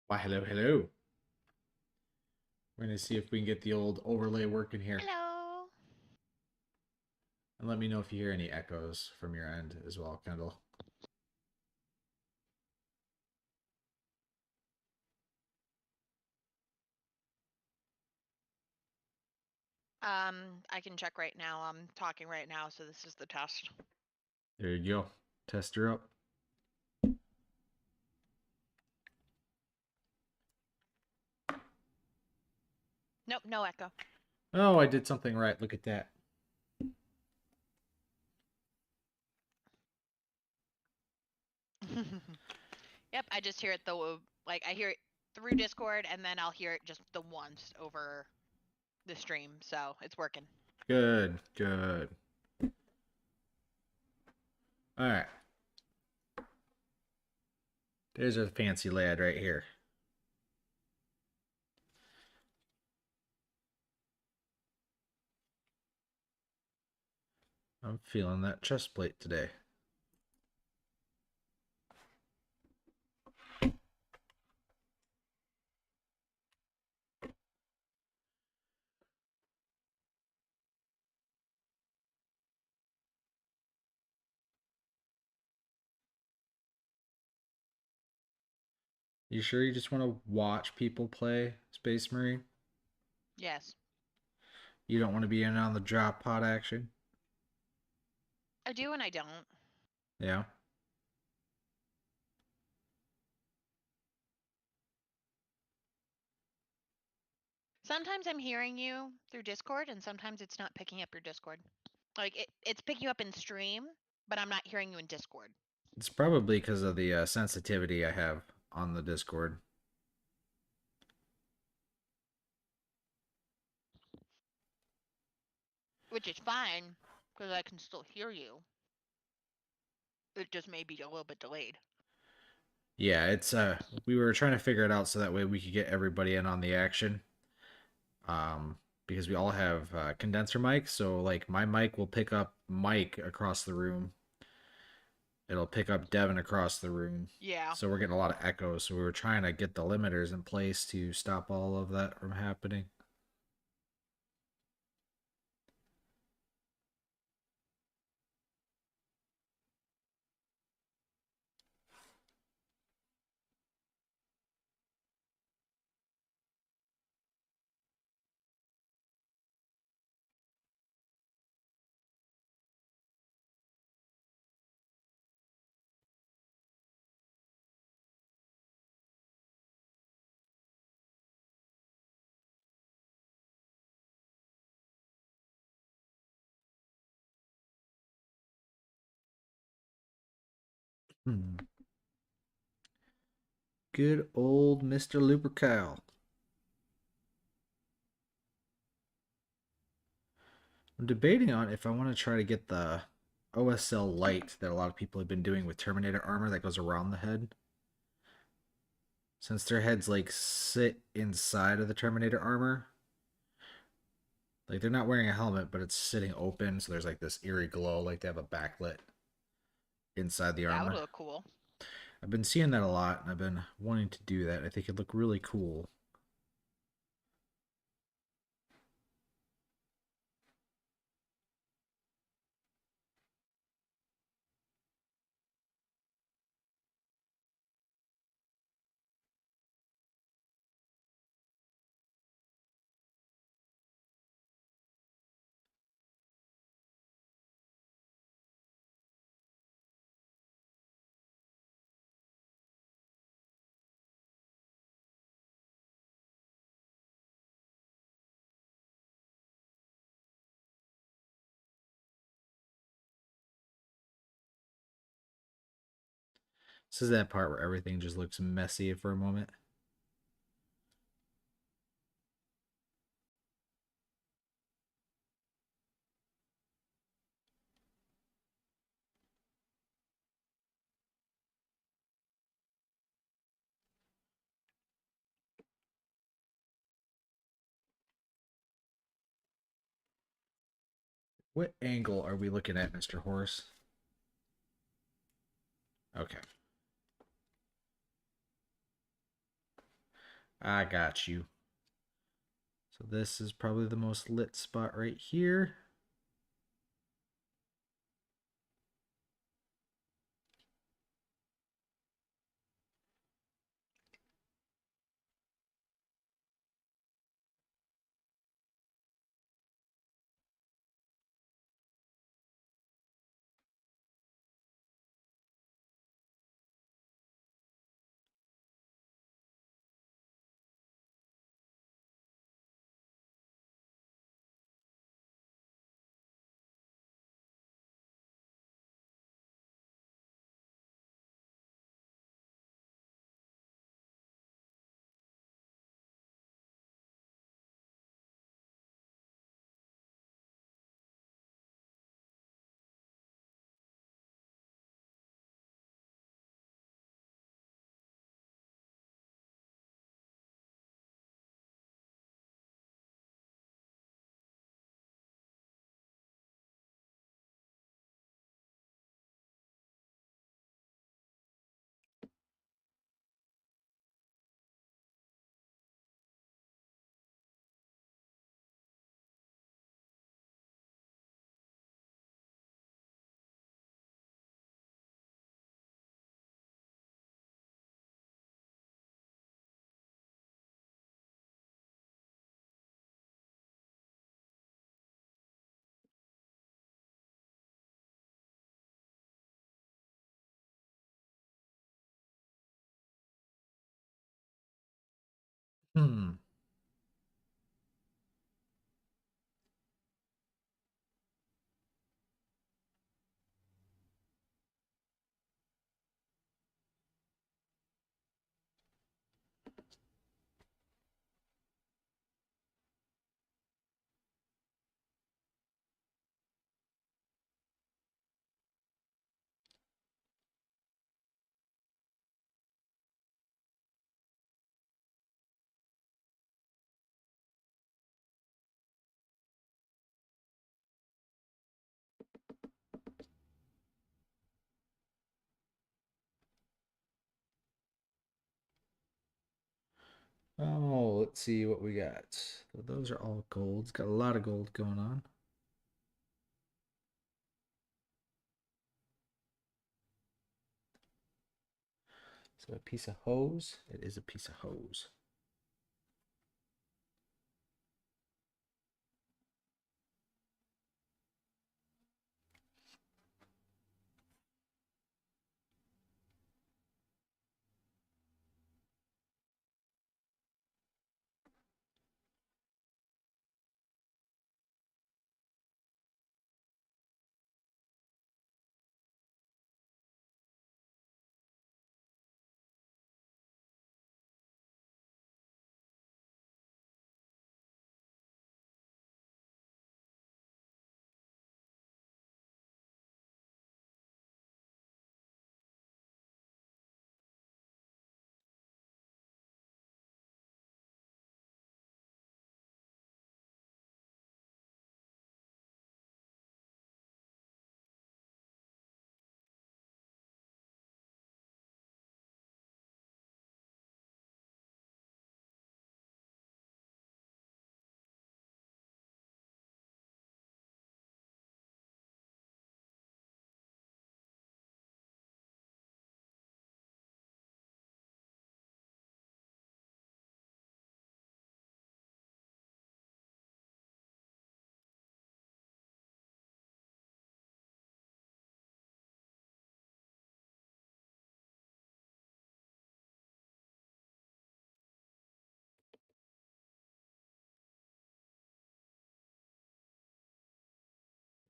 Why, hello, hello. We're going to see if we can get the old overlay working here. Hello. And let me know if you hear any echoes from your end as well, Kendall. I can check right now. I'm talking right now, so this is the test. There you go. Test her up. Nope, no echo. Oh, I did something right. Look at that. Yep, I just hear it I hear it through Discord, and then I'll hear it just the once over the stream, so it's working. Good, good. All right. There's a fancy lad right here. I'm feeling that chest plate today. You sure you just want to watch people play Space Marine? Yes, You don't want to be in on the drop pod action? I do and I don't. Yeah. Sometimes I'm hearing you through Discord, and sometimes it's not picking up your Discord. It's picking you up in stream, but I'm not hearing you in Discord. It's probably because of the sensitivity I have on the Discord. Which is fine, because I can still hear you. It just may be a little bit delayed. Yeah, it's we were trying to figure it out so that way we could get everybody in on the action. Um because we all have condenser mics, so like my mic will pick up Mike across the room. It'll pick up Devin across the room. Yeah. So we're getting a lot of echoes. So we were trying to get the limiters in place to stop all of that from happening. Hmm. Good old Mr. Lupercal. I'm debating on if I want to try to get the OSL light that a lot of people have been doing with Terminator armor that goes around the head. Since their heads like sit inside of the Terminator armor, like they're not wearing a helmet, but it's sitting open, so there's like this eerie glow, like they have a backlit inside the That would armor. look cool. I've been seeing that a lot, and I've been wanting to do that. I think it'd look really cool. This is that part where everything just looks messy for a moment. What angle are we looking at, Mr. Horus? Okay. I got you. So this is probably the most lit spot right here. Hmm. Oh, let's see what we got. So those are all golds. Got a lot of gold going on. So a piece of hose. It is a piece of hose.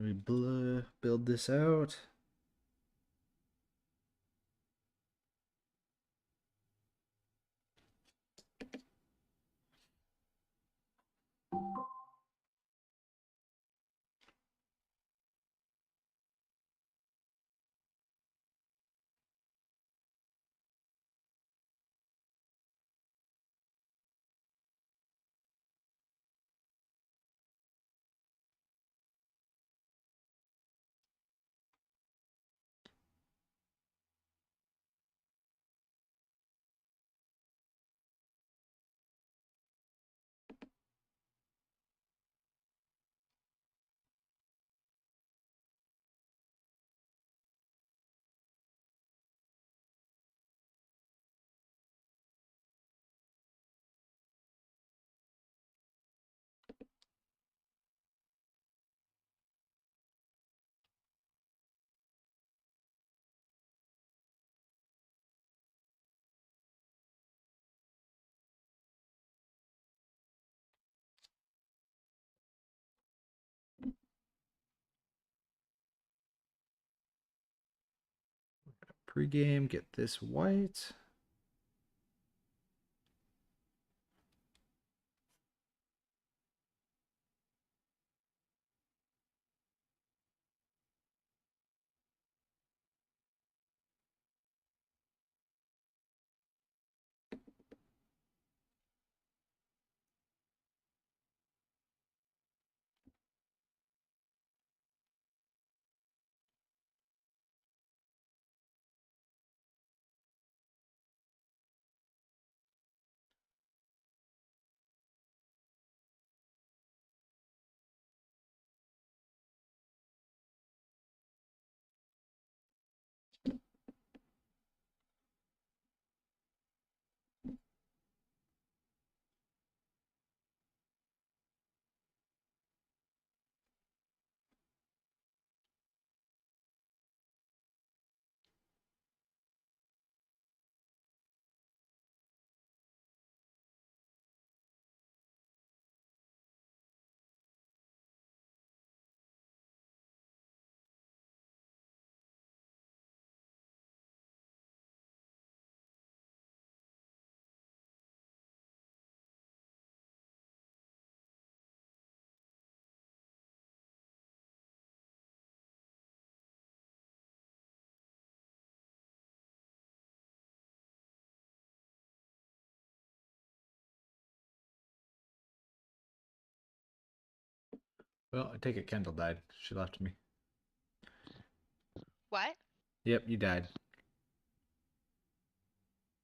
We build this out. Pre-game, get this white. Well, I take it Kendall died. She left me. What? Yep, you died.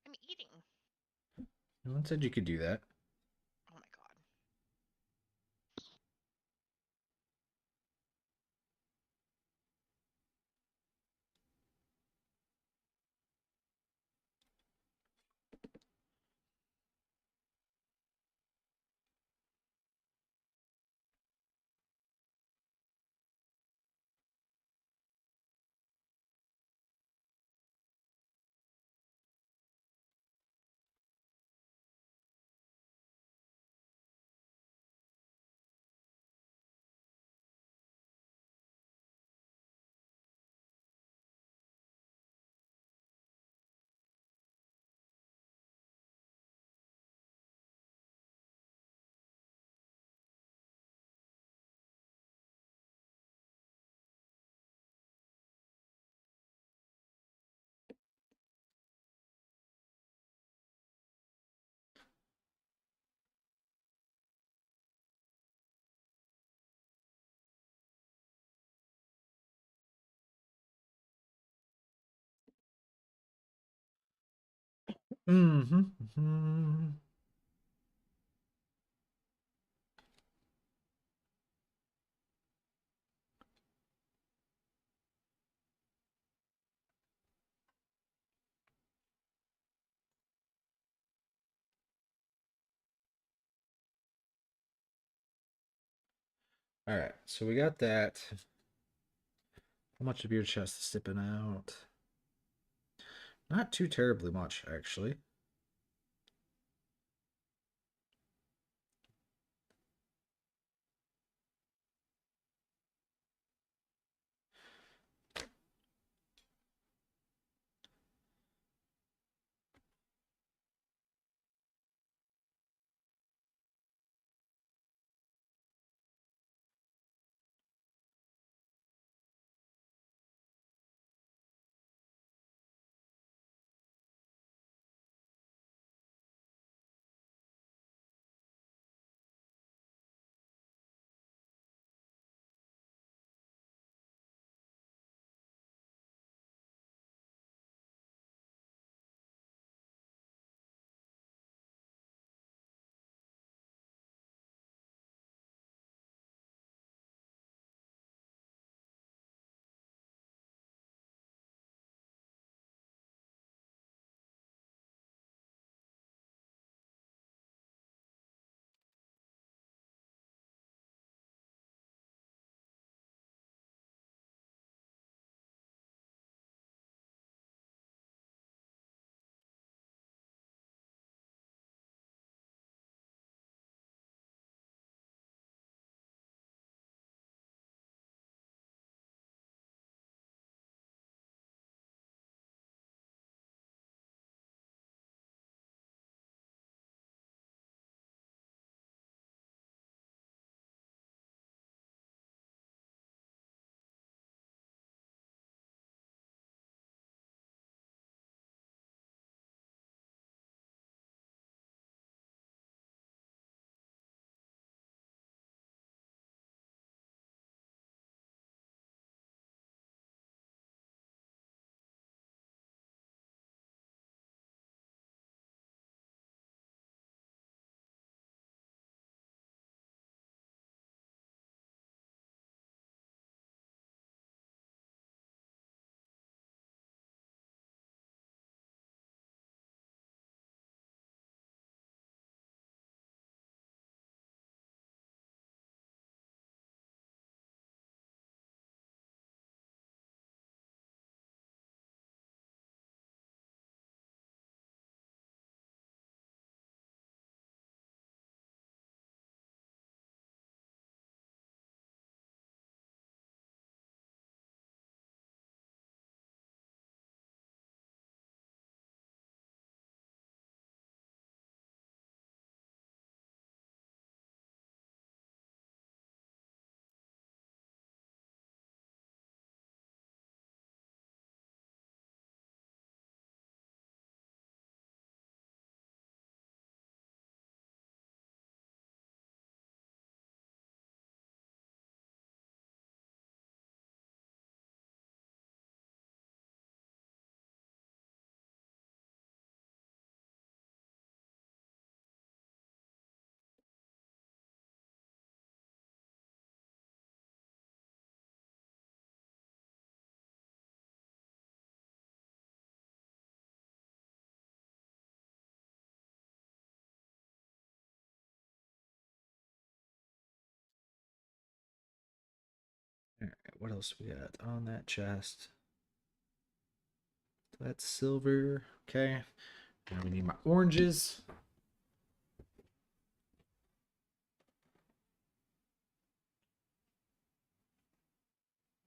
I'm eating. No one said you could do that. Oh my god. Mm-hmm. All right, so we got that. How much of your chest is sipping out? Not too terribly much, actually. All right, what else we got on that chest? That's silver. Okay. Now we need my oranges.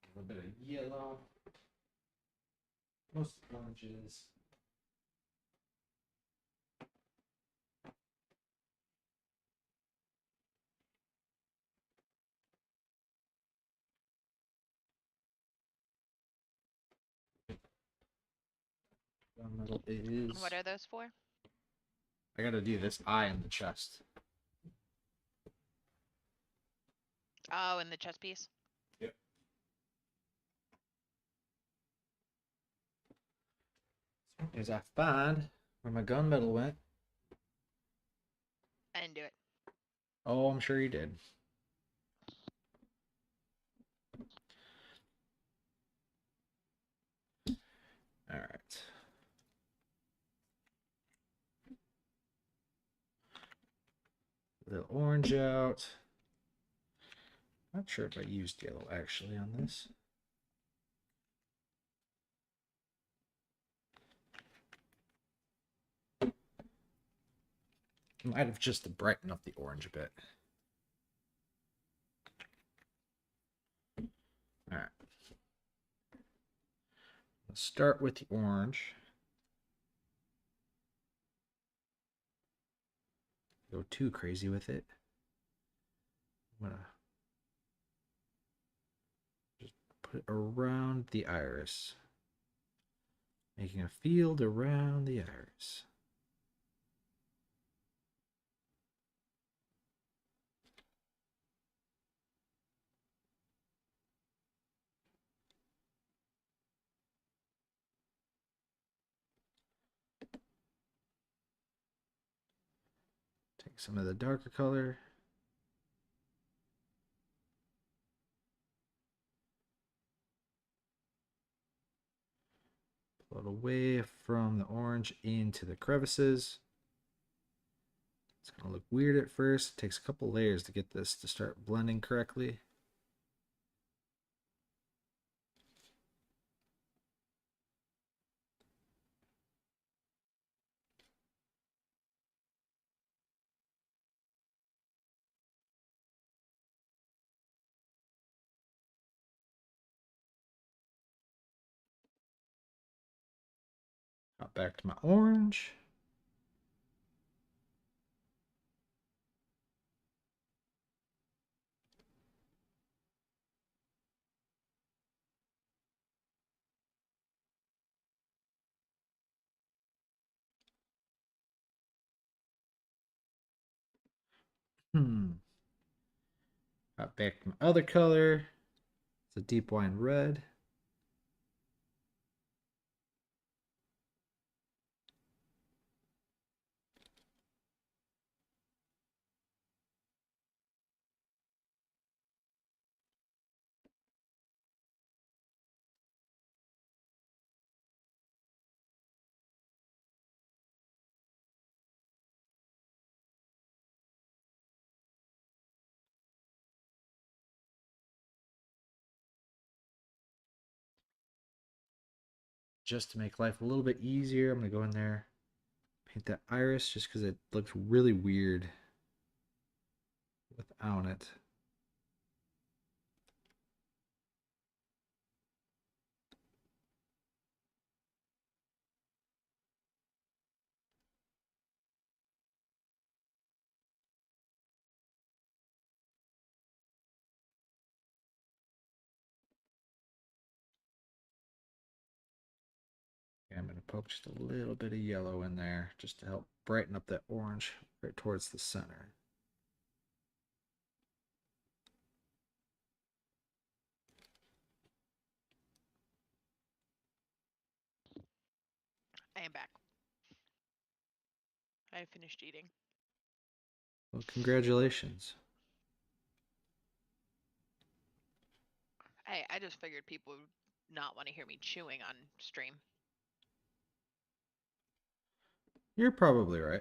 A little bit of yellow. Most oranges. Metal What is. are those for? I gotta do this eye in the chest. Oh, in the chess piece. Yep. As I find where my gunmetal went. I didn't do it. Oh, I'm sure you did. All right. A little orange out. Not sure if I used yellow actually on this. Might have just to brighten up the orange a bit. All right. Let's start with the orange. Go too crazy with it. I'm gonna just put it around the iris, making a field around the iris. Take some of the darker color. Float away from the orange into the crevices. It's going to look weird at first. It takes a couple layers to get this to start blending correctly. Hop back to my orange. Hop back to my other color. It's a deep wine red. Just to make life a little bit easier, I'm going to go in there, paint that iris just because it looks really weird without it. I'm going to poke just a little bit of yellow in there just to help brighten up that orange right towards the center. I am back. I finished eating. Well, congratulations. I just figured people would not want to hear me chewing on stream. You're probably right.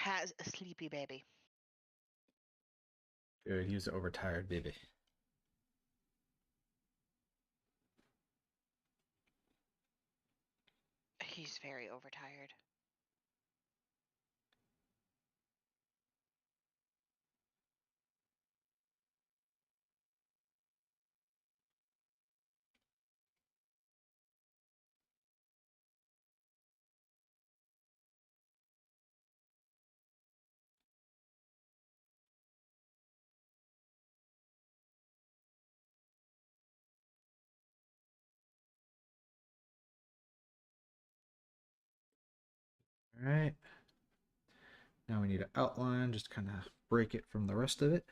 has a sleepy baby. Good, he was an overtired baby. He's very overtired. All right. Now we need an outline, just kind of break it from the rest of it.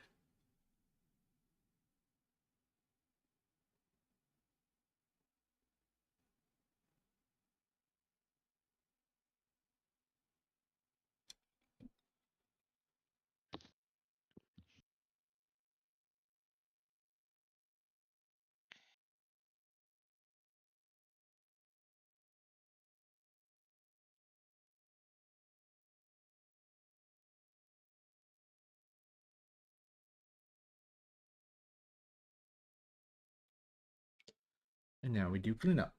And now we do cleanup.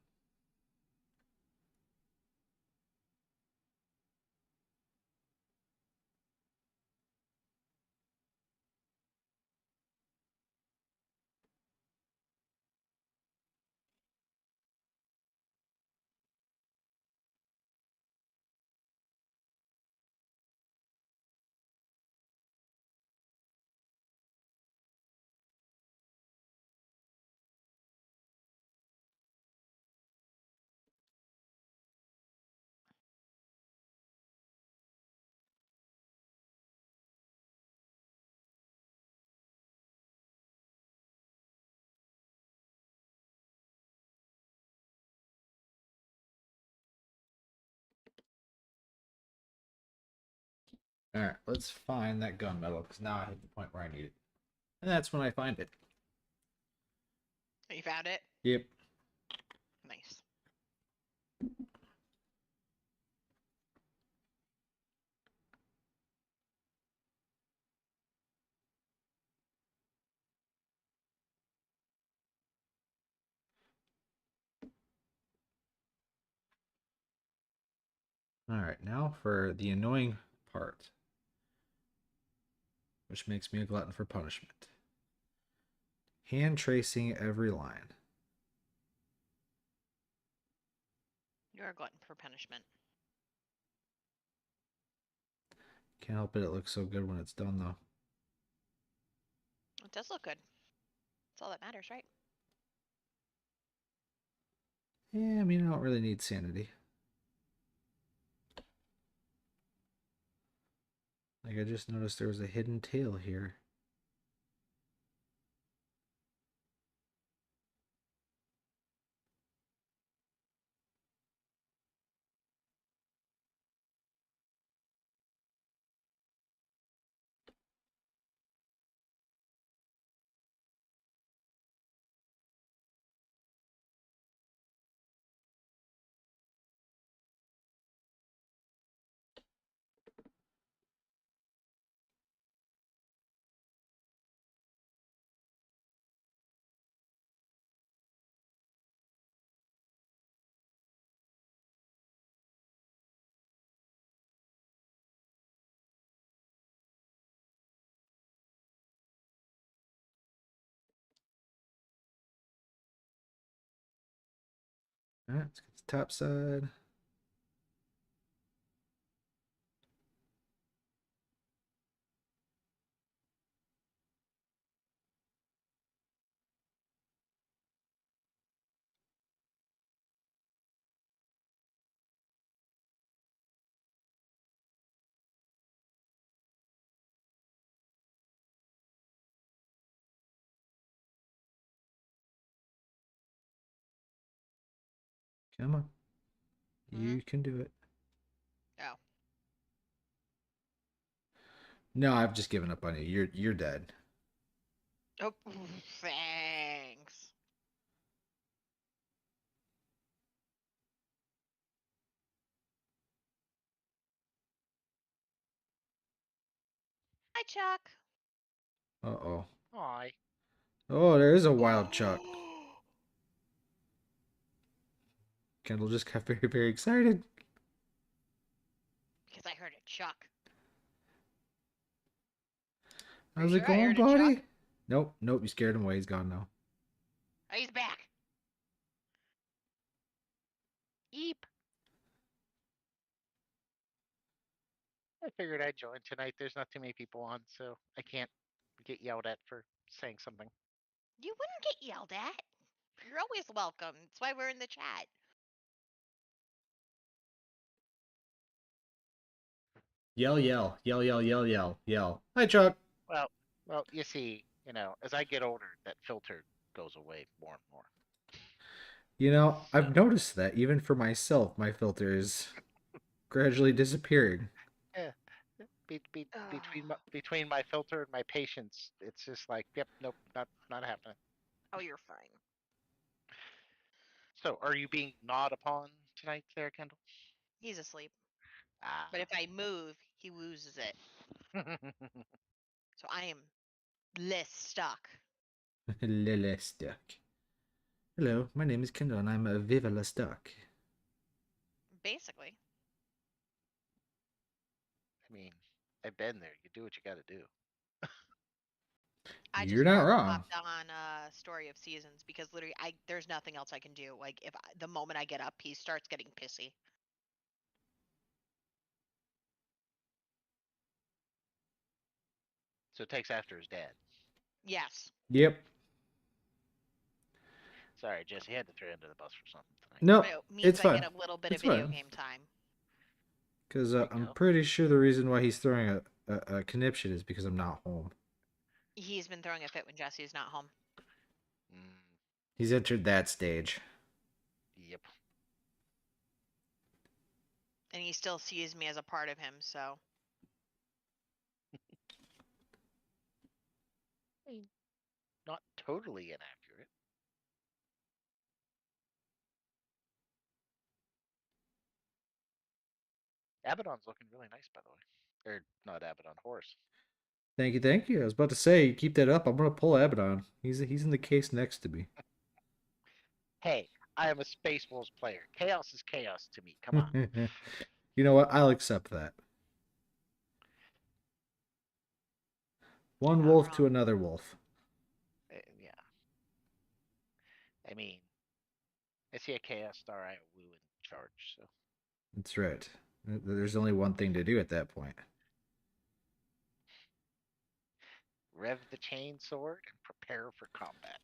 All right, let's find that gunmetal because now I hit the point where I need it. And that's when I find it. You found it? Yep. Nice. All right, now for the annoying part, which makes me a glutton for punishment. Hand tracing every line. You're a glutton for punishment. Can't help it, it looks so good when it's done, though. It does look good. That's all that matters, right? Yeah, I mean, I don't really need sanity. Like, I just noticed there was a hidden tail here. All right, let's get the top side. Come on. Mm-hmm. You can do it. Oh. No, I've just given up on you. You're dead. Oh, thanks. Hi, Chuck. Uh-oh. Aye. Oh, there is a wild Chuck. Oh, Kendall just got very, very excited. because I heard a Chuck. Are you How's it sure I going, heard a Chuck? buddy? Nope, nope, you scared him away. He's gone now. Oh, he's back. Eep. I figured I'd join tonight. There's not too many people on, so I can't get yelled at for saying something. You wouldn't get yelled at. You're always welcome. That's why we're in the chat. Yell, yell, yell, yell, yell, yell, yell. Hi, Chuck. Well, well, you see, as I get older, that filter goes away more and more. I've So, noticed that even for myself, my filter is gradually disappearing. yeah, between Ugh. between my filter and my patience, it's just like, yep, nope, not happening. Oh, you're fine. So, are you being gnawed upon tonight, there, Kendall? He's asleep. Ah. But if I move, he loses it. So I am less stuck. Lele Stuck. Hello, my name is Kendall and I'm a Viva la Stuck. Basically. I mean, I've been there. You do what you got to do. I You're just not hard wrong. hopped on Story of Seasons because literally there's nothing else I can do. Like the moment I get up, he starts getting pissy. So it takes after his dad. Yes. Yep. Sorry, Jesse, had to throw you under the bus for something tonight. No, But it means it's I get fine. a little bit of It's video fine. game time. Because There you I'm go. pretty sure the reason why he's throwing a conniption is because I'm not home. He's been throwing a fit when Jesse's not home. Mm, He's entered that stage. yep. And he still sees me as a part of him, so I mean, not totally inaccurate. Abaddon's looking really nice, by the way. Or not Abaddon, Horus. Thank you, thank you. I was about to say, keep that up. I'm gonna pull Abaddon. He's in the case next to me. Hey, I am a Space Wolves player. Chaos is chaos to me. Come on. You know what? I'll accept that. you're One not wolf to wrong. another wolf. Yeah. I mean, I see a Chaos Star I woo in charge, so That's right. There's only one thing to do at that point. rev the chain sword and prepare for combat.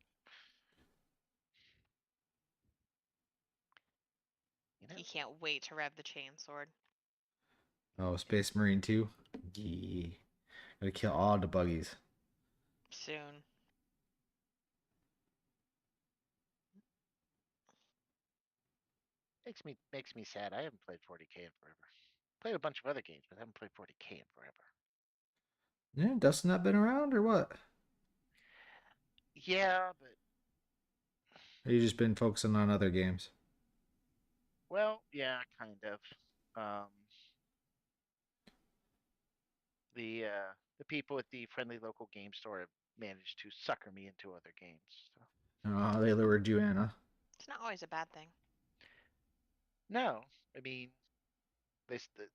You know? He can't wait to rev the chainsword. Oh, Space Marine 2? Yeah. Gotta kill all the buggies. Soon. Makes me sad. I haven't played 40K in forever. Played a bunch of other games, but I haven't played 40K in forever. Yeah, Dustin not been around or what? Yeah, but Or you just been focusing on other games? well, yeah, kind of. Um, the people at the friendly local game store have managed to sucker me into other games. So. Oh, they lured you in, huh? It's not always a bad thing. No, I mean,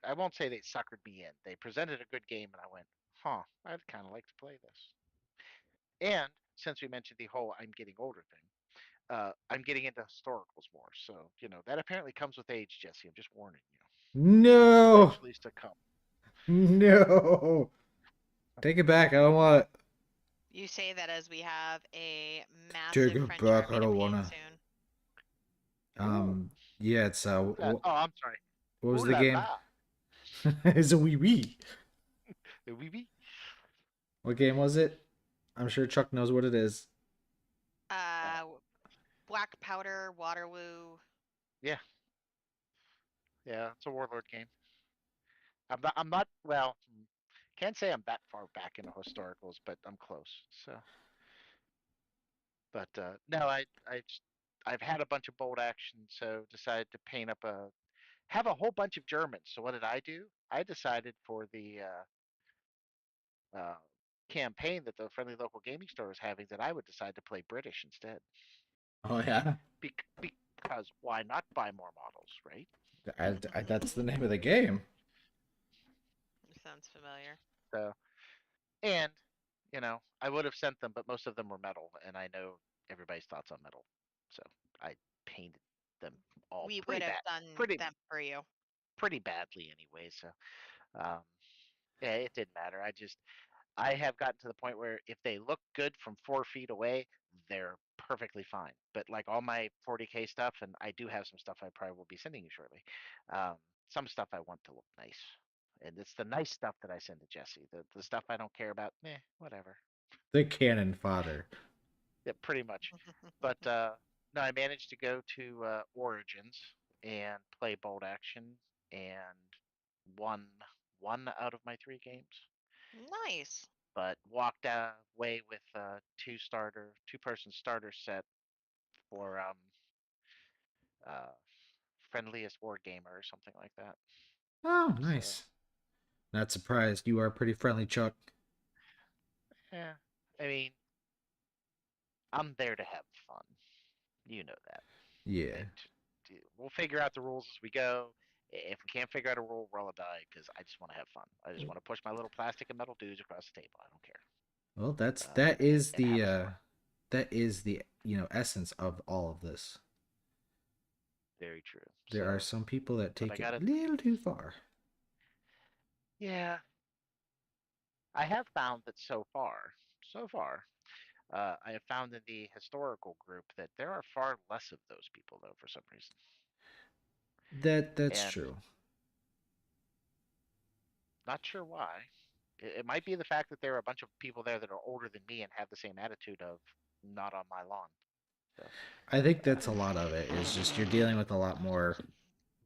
I won't say they suckered me in. They presented a good game, and I went, "Huh, I'd kind of like to play this." And since we mentioned the whole "I'm getting older" thing, I'm getting into historicals more. So that apparently comes with age, Jesse. I'm just warning you. It No! eventually is to come. No! Take it back. I don't want it. You say that as we have a Take massive it French back. army I to don't paint wanna. soon. Ooh, Yeah, it's oh, I'm sorry. what was Ooh the la game? la. It's a wee wee. Oui, oui. What game was it? I'm sure Chuck knows what it is. Uh, Uh, Black Powder, Waterloo. yeah, yeah. It's a warlord game. I'm not. Well, can't say I'm that far back into historicals, but I'm close. So, but no, I've had a bunch of bolt action, so decided to paint up have a whole bunch of Germans. So what did I do? I decided for uh, campaign that the friendly local gaming store was having that I would decide to play British instead. Oh yeah, Because why not buy more models, right? that's the name of the game. Sounds familiar. So, and I would have sent them, but most of them were metal, and I know everybody's thoughts on metal, so I painted them all We pretty would have bad, done pretty them for you. pretty badly anyway. So, um, yeah, it didn't matter. I have gotten to the point where if they look good from 4 feet away, they're perfectly fine. But like all my 40K stuff, and I do have some stuff I probably will be sending you shortly. Um, some stuff I want to look nice, and it's the nice stuff that I send to Jesse. The stuff I don't care about, whatever. The cannon fodder. Yeah, pretty much. But no, I managed to go to Origins and play Bolt Action and won one out of my 3 games. Nice. But walked away with a two-person starter set for uh, friendliest war gamer or something like that. Oh, So nice. Not surprised. You are pretty friendly, Chuck. yeah, I mean, I'm there to have fun. You know that. Yeah. And we'll figure out the rules as we go. If we can't figure out a rule, roll a die because I just want to have fun. I just want to push my little plastic and metal dudes across the table. I don't care. Well, that's Uh, that and, is and the have a store. essence of all of this. Very true. There are So, some people that but I take it got a it. little too far. Yeah, I have found that so far, I have found in the historical group that there are far less of those people, though, for some reason. That's And true. not sure why. It might be the fact that there are a bunch of people there that are older than me and have the same attitude of not on my lawn. So, I think uh, that's a lot of it. Is just you're dealing with a lot more,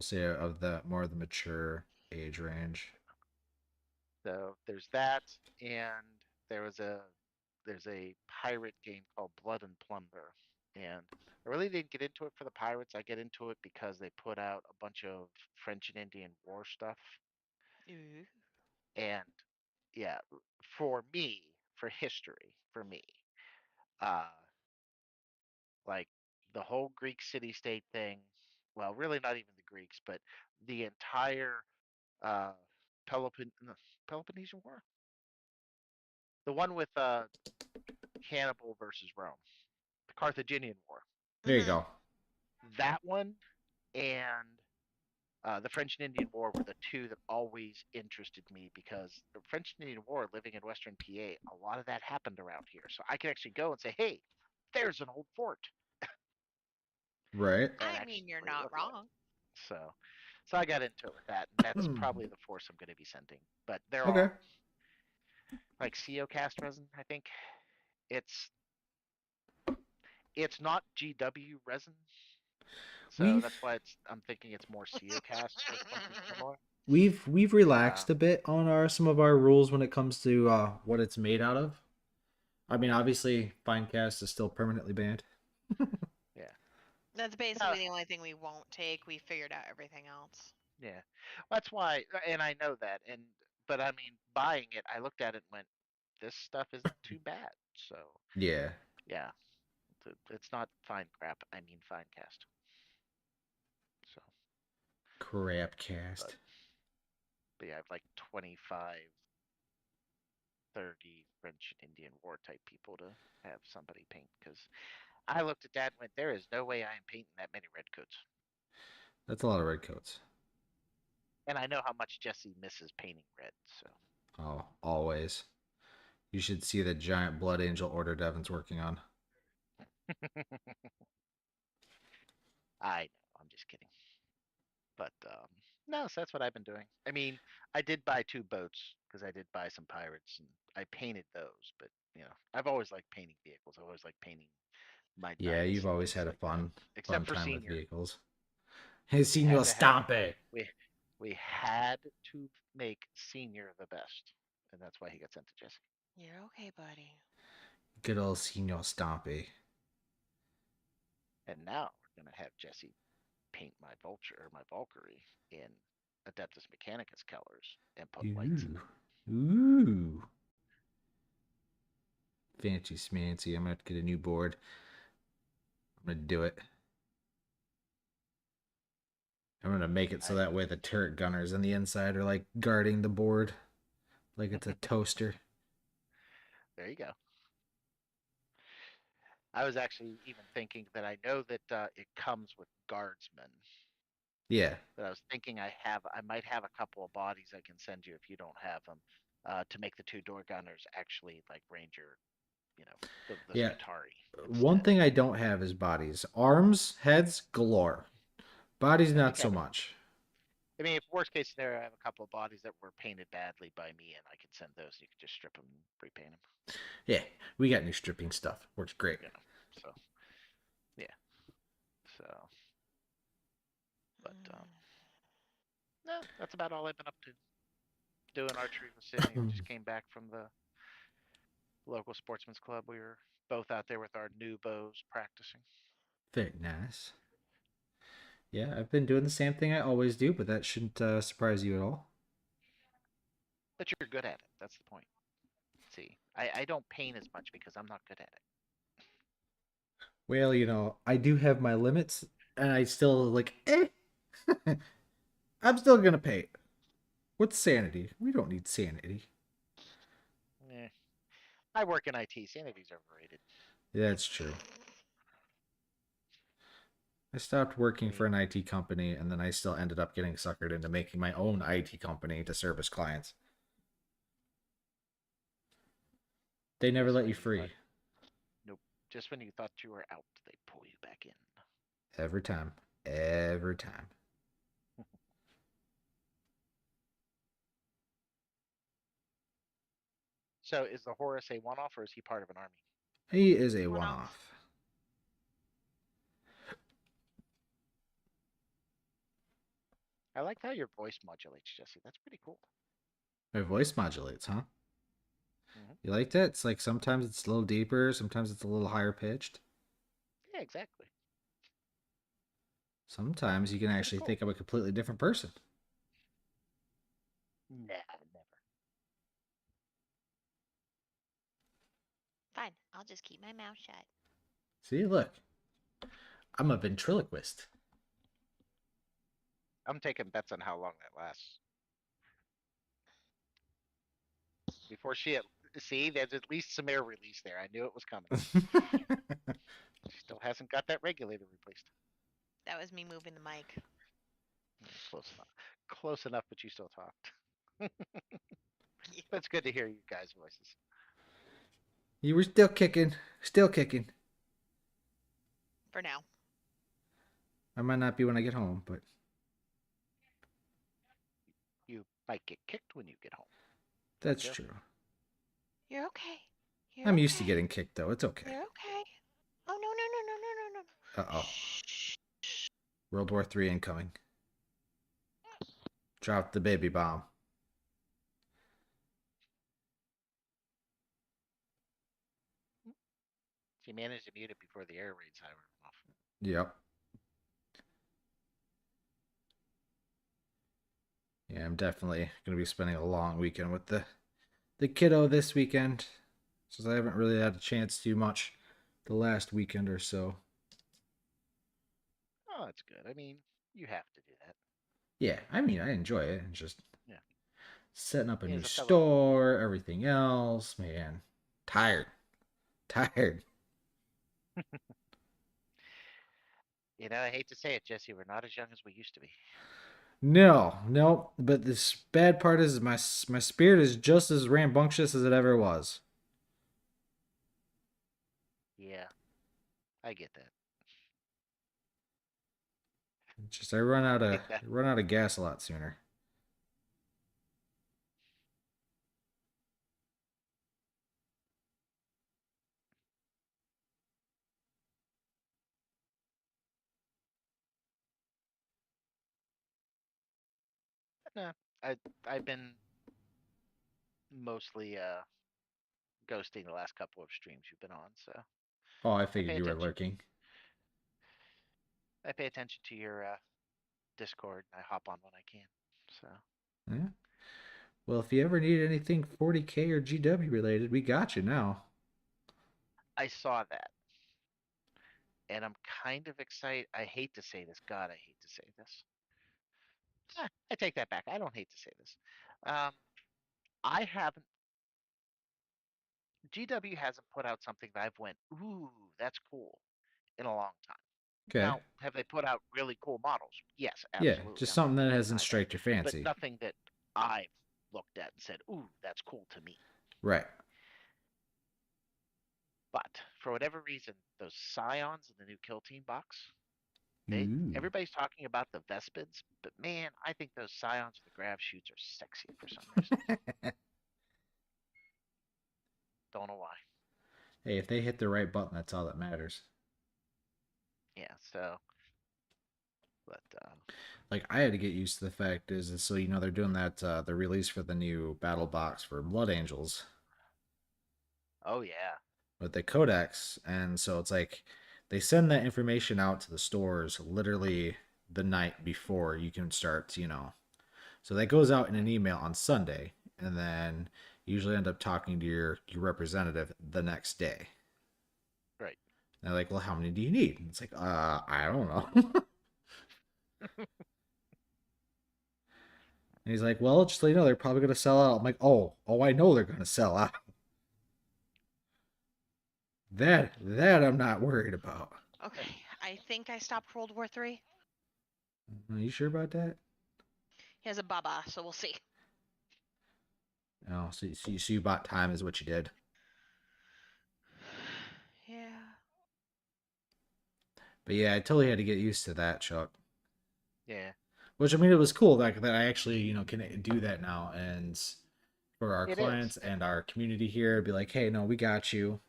say, of the more of the mature age range. so there's that, and there was a there's a pirate game called Blood and Plunder, and I really didn't get into it for the pirates. I get into it because they put out a bunch of French and Indian War stuff, Ooh. and yeah, for me, for history, for me, uh, like the whole Greek city-state thing. Well, really not even the Greeks, but the entire uh, no, Peloponnesian War, the one with Hannibal versus Rome, the Carthaginian War. There you Mhm. go. That one and the French and Indian War were the two that always interested me because the French and Indian War, living in Western PA, a lot of that happened around here. So I could actually go and say, hey, there's an old fort, Right. and I mean, you're actually not look at it. wrong. So I got into it with that, and that's probably the force I'm going to be sending. But they're Okay. all like CO cast resin, I think. It's it's not GW resin, so We've that's why I'm thinking it's more CO cast or something similar. we've Uh, relaxed a bit on our some of our rules when it comes to what it's made out of. I mean, obviously, fine cast is still permanently banned. yeah. That's No, basically the only thing we won't take. We figured out everything else. yeah. That's why, and I know that, but I mean, buying it, I looked at it and went, this stuff isn't too bad. So Yeah. yeah, it's not fine crap. I mean fine cast. So, Crap but, cast. but yeah, I have like 25, 30 French and Indian war type people to have somebody paint because I looked at that and went, there is no way I am painting that many redcoats. That's a lot of redcoats. And I know how much Jesse misses painting red, so Oh, always. You should see the giant blood angel order Devin's working on. I know, I'm just kidding. But no, so that's what I've been doing. I mean, I did buy 2 boats because I did buy some pirates and I painted those. But I've always liked painting vehicles. I always liked painting my Yeah, knights you've and always things had a like that. fun Except for time with senior, vehicles. Hey, we Senor had to have Stompe. we we had to make senior the best, and that's why he got sent to Jesse. You're okay, buddy. Good old Senor Stompy. And now we're gonna have Jesse paint my vulture or my Valkyrie in Adeptus Mechanicus colors and put lights in Ooh. them. Ooh. Fancy smancy. I'm gonna have to get a new board. I'm gonna do it. I'm gonna make it so I that way the turret gunners on the inside are like guarding the board like it's a toaster. There you go. I was actually even thinking that I know that it comes with guardsmen. Yeah. But I was thinking I might have a couple of bodies I can send you if you don't have them, to make the two door gunners actually like Ranger, the Yeah. Skitari One instead. thing I don't have is bodies. Arms, heads, galore. Bodies, not Okay. so much. I mean, if worst case scenario, I have a couple of bodies that were painted badly by me, and I could send those. You could just strip them and repaint them. Yeah, we got new stripping stuff. Works great. So yeah. So, but no, that's about all I've been up to. Doing archery with Sydney. We just came back from the local sportsman's club. We were both out there with our new bows practicing. Very nice. Yeah, I've been doing the same thing I always do, but that shouldn't surprise you at all. But you're good at it. That's the point. See, I don't paint as much because I'm not good at it. Well, I do have my limits, and I still like, I'm still gonna pay. What's sanity? We don't need sanity. Eh. I work in IT. Sanity's overrated. That's true. I stopped I working for mean, an IT company, and then I still ended up getting suckered into making my own IT company to service clients. They never just let when you you thought, free. nope. Just when you thought you were out, they pull you back in. Every time. Every time. So is the Horus a one-off or is he part of an army? He is a One one off. off. I like how your voice modulates, Jesse. That's pretty cool. My voice modulates, huh? Hmm. You like that? It's like sometimes it's a little deeper, sometimes it's a little higher pitched. Yeah, exactly. Sometimes you can Pretty actually cool. think I'm a completely different person. Nah, never. Fine. I'll just keep my mouth shut. See, look, I'm a ventriloquist. I'm taking bets on how long that lasts. Before see, there's at least some air release there. I knew it was coming. She still hasn't got that regulator replaced. That was me moving the mic. Yeah, close enough. Close enough, but you still talked. But it's good to hear you guys' voices. You were still kicking, still kicking. For now. I might not be when I get home, but You might get kicked when you get home. Be that's careful. true. You're okay. You're I'm used to okay. getting kicked, though. It's okay. You're okay. Oh, no, no, no, no, no, no, no. Uh oh. Shh. World War III incoming. Drop the baby bomb. She managed to mute it before the air raid siren went off. Yep. Yeah, I'm definitely going to be spending a long weekend with the kiddo this weekend, since I haven't really had a chance to do much the last weekend or so. Oh, that's good. I mean, you have to do that. Yeah, I mean, I enjoy it. It's just Yeah. setting up a Me new as a fellow, store, everything else, man. Tired. Tired. I hate to say it, Jesse, we're not as young as we used to be. No, no, but this bad part is my spirit is just as rambunctious as it ever was. Yeah, I get that. It's just I run out I of think that. run out of gas a lot sooner. Nah, I've been mostly ghosting the last couple of streams you've been on, so Oh, I I figured pay you were attention. lurking. I pay attention to your Discord. I hop on when I can. So Yeah. Well, if you ever need anything 40K or GW related, we got you now. I saw that, and I'm kind of excited. I hate to say this. God, I hate to say this. I take that back. I don't hate to say this. Um, I haven't. GW hasn't put out something that I've went, ooh, that's cool in a long time. Okay. Now, have they put out really cool models? Yes, Yeah, absolutely. just I'm not something going that to hasn't deny that. striked your But fancy. nothing that I've looked at and said, ooh, that's cool to me. Right. But for whatever reason, those Scions in the new Kill Team box, they Ooh. everybody's talking about the Vespids, but man, I think those Scions with the grav shoots are sexy for some reason. Don't know why. Hey, if they hit the right button, that's all that matters. Yeah, so, but Like I had to get used to the fact is so they're doing that the release for the new battle box for Blood Angels oh yeah, with the codex, and so it's like they send that information out to the stores literally the night before you can start. So that goes out in an email on Sunday, and then you usually end up talking to your representative the next day. right. And they're like, "Well, how many do you need?" And it's like, I don't know." And he's like, "Well, just so you know, they're probably gonna sell out." I'm like, "Oh, I know they're gonna sell out. That I'm not worried about." Okay, I think I stopped World War III. Are you sure about that? He has a baba, so we'll see. Oh, so you bought time is what you did. Yeah. But yeah, I totally had to get used to that, Chuck. Yeah, Which I mean, it was cool that I actually can do that now, and for our it is. clients and our community here, be like, hey, no, we got you.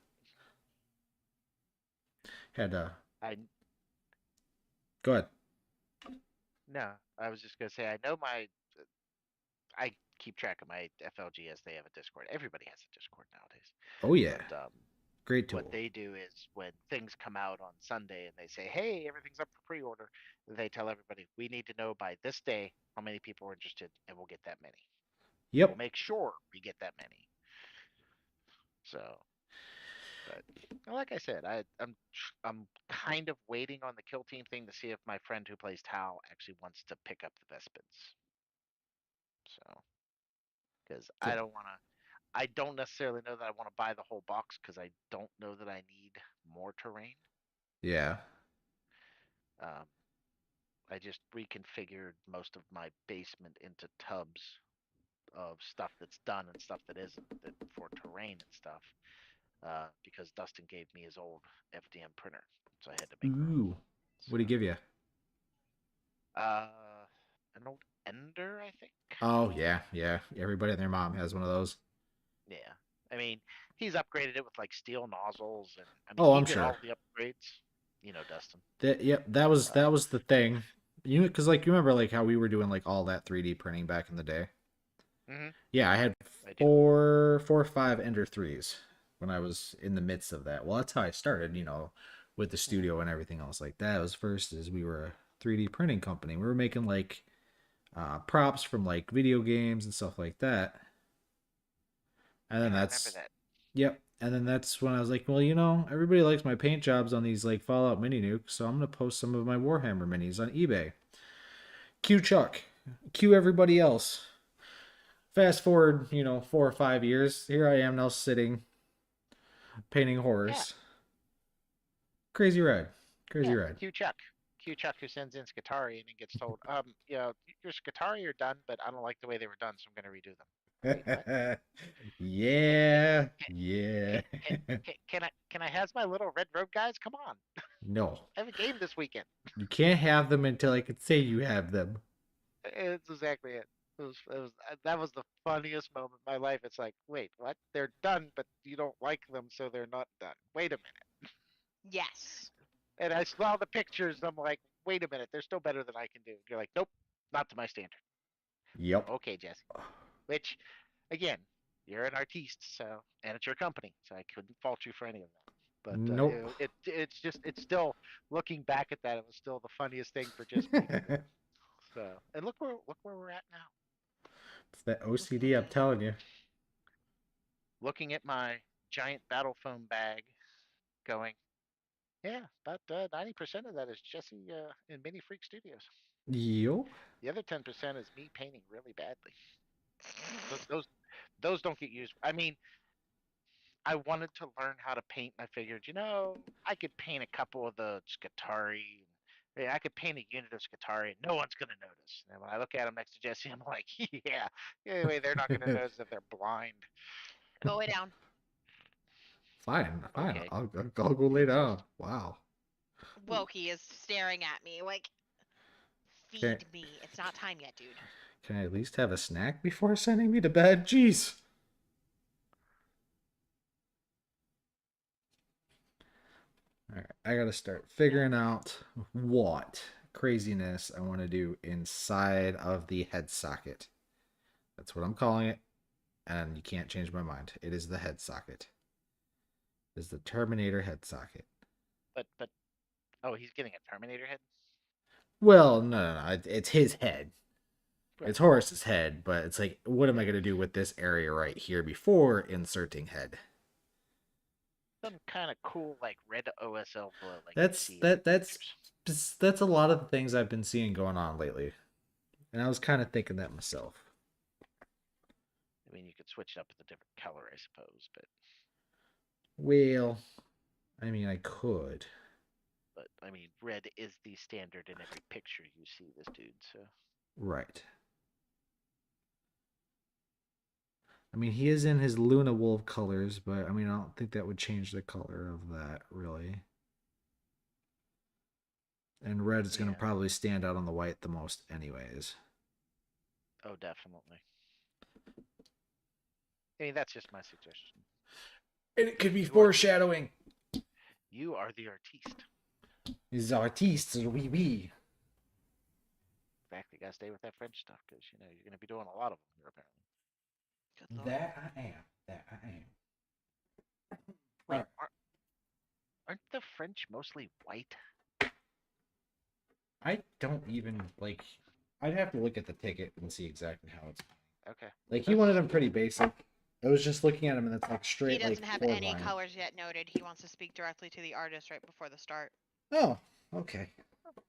Had to I go ahead. no, I was just gonna say I know my I keep track of my FLGS. They have a Discord. Everybody has a Discord nowadays. Oh yeah, But great what tool. they do is when things come out on Sunday and they say, "Hey, everything's up for pre-order," they tell everybody, "We need to know by this day how many people are interested, and we'll get that many. We'll Yep. make sure we get that many." So, but like I said, I'm kind of waiting on the kill team thing to see if my friend who plays Tau actually wants to pick up the Vespids. So, because So, I don't necessarily know that I want to buy the whole box because I don't know that I need more terrain. yeah. Um, I just reconfigured most of my basement into tubs of stuff that's done and stuff that isn't that for terrain and stuff because Dustin gave me his old FDM printer, so I had to make room. Ooh. What So, do he give you? uh, an old Ender, I think. Oh yeah, yeah. Everybody and their mom has one of those. Yeah, I mean, he's upgraded it with like steel nozzles, and I mean, Oh, he I'm did sure. all the upgrades. Dustin. That yep, that was Uh, the thing. Because like you remember like how we were doing like all that 3D printing back in the day. hmm Yeah, I had I do. four or five Ender threes when I was in the midst of that. Well, that's how I started, with the hmm studio and everything else like that. It was first is we were a 3D printing company. We were making like props from like video games and stuff like that. And then Yeah, I remember that's that. yep. And then that's when I was like, well, everybody likes my paint jobs on these like Fallout mini nukes, so I'm gonna post some of my Warhammer minis on eBay. Cue Chuck. Cue everybody else. Fast forward, 4 or 5 years. Here I am now sitting painting Yeah, Horus. Crazy ride. Crazy yeah. ride. Q Chuck. Q Chuck who sends in Scutari and then gets told, your Scutari are done, but I don't like the way they were done, so I'm gonna redo them. Wait, what? Can, Yeah. can, Yeah. can I has my little red robe guys? Come on. No. I have a game this weekend. You can't have them until I can say you have them. It's exactly it. That was the funniest moment in my life. It's like, wait, what? They're done, but you don't like them, so they're not done. Wait a minute. Yes. And I saw the pictures. I'm like, wait a minute, they're still better than I can do. You're like, nope, not to my standard. Yep. Okay, Jesse. Which, again, you're an artiste, so and it's your company, so I couldn't fault you for any of that. But Nope. it's still looking back at that, it was still the funniest thing for just me to do. So and look where we're at now. It's that Looking OCD, I'm telling you. looking at my giant battle foam bag going, yeah, about 90% of that is Jesse in Mini Freak Studios. Yo. The other 10% is me painting really badly. Those those don't get used. I mean, I wanted to learn how to paint, and I figured, I could paint a couple of the Scutari. Yeah, I could paint a unit of Scutari, and no one's gonna notice. And when I look at them next to Jesse, I'm like, yeah. Anyway, they're not gonna notice if they're blind. Go way down. Fine, fine. Okay, I'll go lay good down. sister. Wow. Loki is staring at me like, Can feed me. It's not time yet, dude. can I at least have a snack before sending me to bed? Jeez. All right, I gotta start figuring out what craziness I want to do inside of the head socket. That's what I'm calling it, and you can't change my mind. It is the head socket. It is the Terminator head socket. But oh, he's getting a Terminator head. Well, no. It's his head. Right. It's Horus's head, but it's like, what am I gonna do with this area right here before inserting head? Some kind of cool like red OSL glow like you That's see in that that's pictures. that's a lot of the things I've been seeing going on lately, and I was kind of thinking that myself. I mean, you could switch it up with a different color, I suppose, Well, I mean, I could. but I mean, red is the standard in every picture you see this dude. So Right. I mean, he is in his Luna Wolf colors, but I mean, I don't think that would change the color of that, really. And red is going to yeah, probably stand out on the white the most, anyways. oh, definitely. I mean, that's just my suggestion. And it could be You are foreshadowing. you are the artiste. Les artistes, oui, oui. Exactly. Gotta stay with that French stuff because you're gonna be doing a lot of them here apparently. Good lord. That I am. That I am. Wait, Alright. aren't the French mostly white? I don't even like. I'd have to look at the ticket and see exactly how it's. Okay. Like he wanted them pretty basic. I was just looking at him and it's like He straight doesn't like have chord any line. colors yet noted. He wants to speak directly to the artist right before the start. Oh, okay.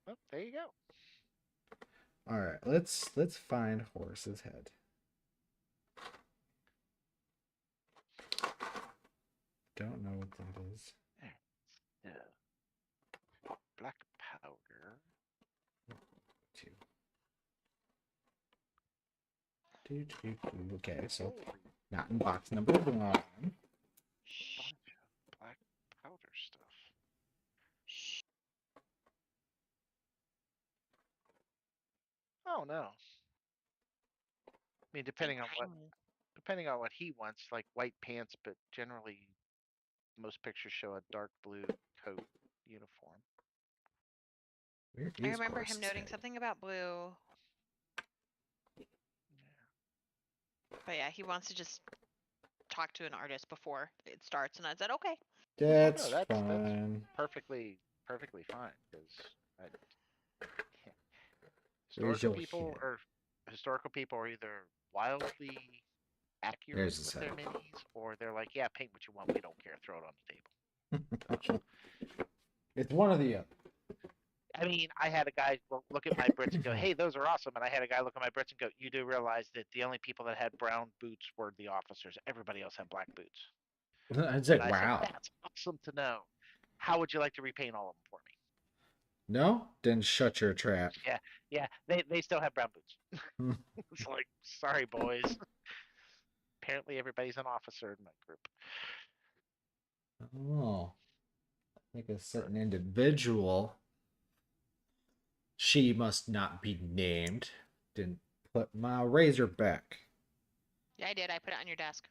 Oh, there you go. All right. Let's find Horus's head. Don't know what that is. Yeah. Black powder. Two. Okay, so not in box number 1. Bunch of black powder stuff. Shh. Oh no. I mean, depending on what he wants, like white pants, but generally most pictures show a dark blue coat uniform. Where I is remember him Horus's noting head? something about blue. Yeah. But yeah, he wants to just talk to an artist before it starts, and I said, okay. Oh no, That's that's fine. perfectly fine because Where's historical your people head? are historical people are either wildly accurate There's his with head. their minis or they're like, yeah, paint what you want, we don't care, throw it on the table. It's one or the other. I mean, I had a guy look at my Brits and go, hey, those are awesome. And I had a guy look at my Brits and go, you do realize that the only people that had brown boots were the officers. Everybody else had black boots. It's And like, I said, wow. that's awesome to know. How would you like to repaint all of them for me? No? Then shut your trap. Yeah, they still have brown boots. It's like, sorry, boys. Apparently, everybody's an officer in my group. Oh. Like a But certain individual. She must not be named. Didn't put my razor back. Yeah, I did. I put it on your desk.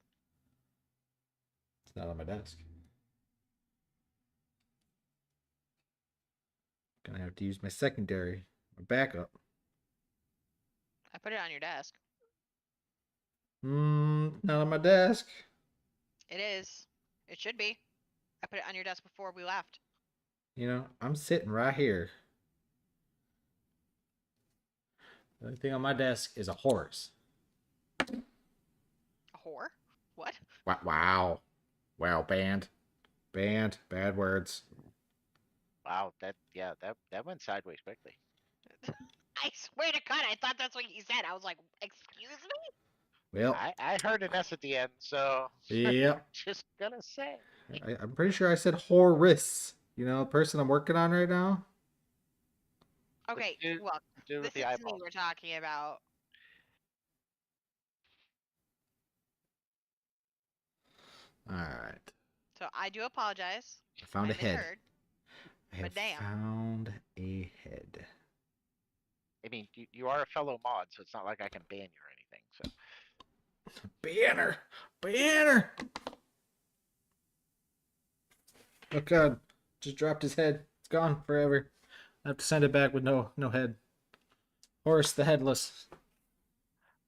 It's not on my desk. Gonna have to use my secondary, my backup. I put it on your desk. Not on my desk. It is. It should be. I put it on your desk before we left. You know, I'm sitting right here. The only thing on my desk is a horse. A whore? What? Wow. Wow, band. Banned. Bad words. Wow, that went sideways quickly. I swear to God, I thought that's what you said. I was like, excuse me? Well, I heard an S at the end, so yeah. just gonna say. I'm pretty sure I said Horus. You know, the person I'm working on right now. The Okay, dude, well, the dude with this the is me eyeballs. we're talking about. All right. So I do apologize. I found I a head. misheard. I But have damn. found a head. I mean, you are a fellow mod, so it's not like I can ban you or anything. So Banner. Banner. Oh God. Just dropped his head. It's gone forever. I have to send it back with no head. Horus the headless.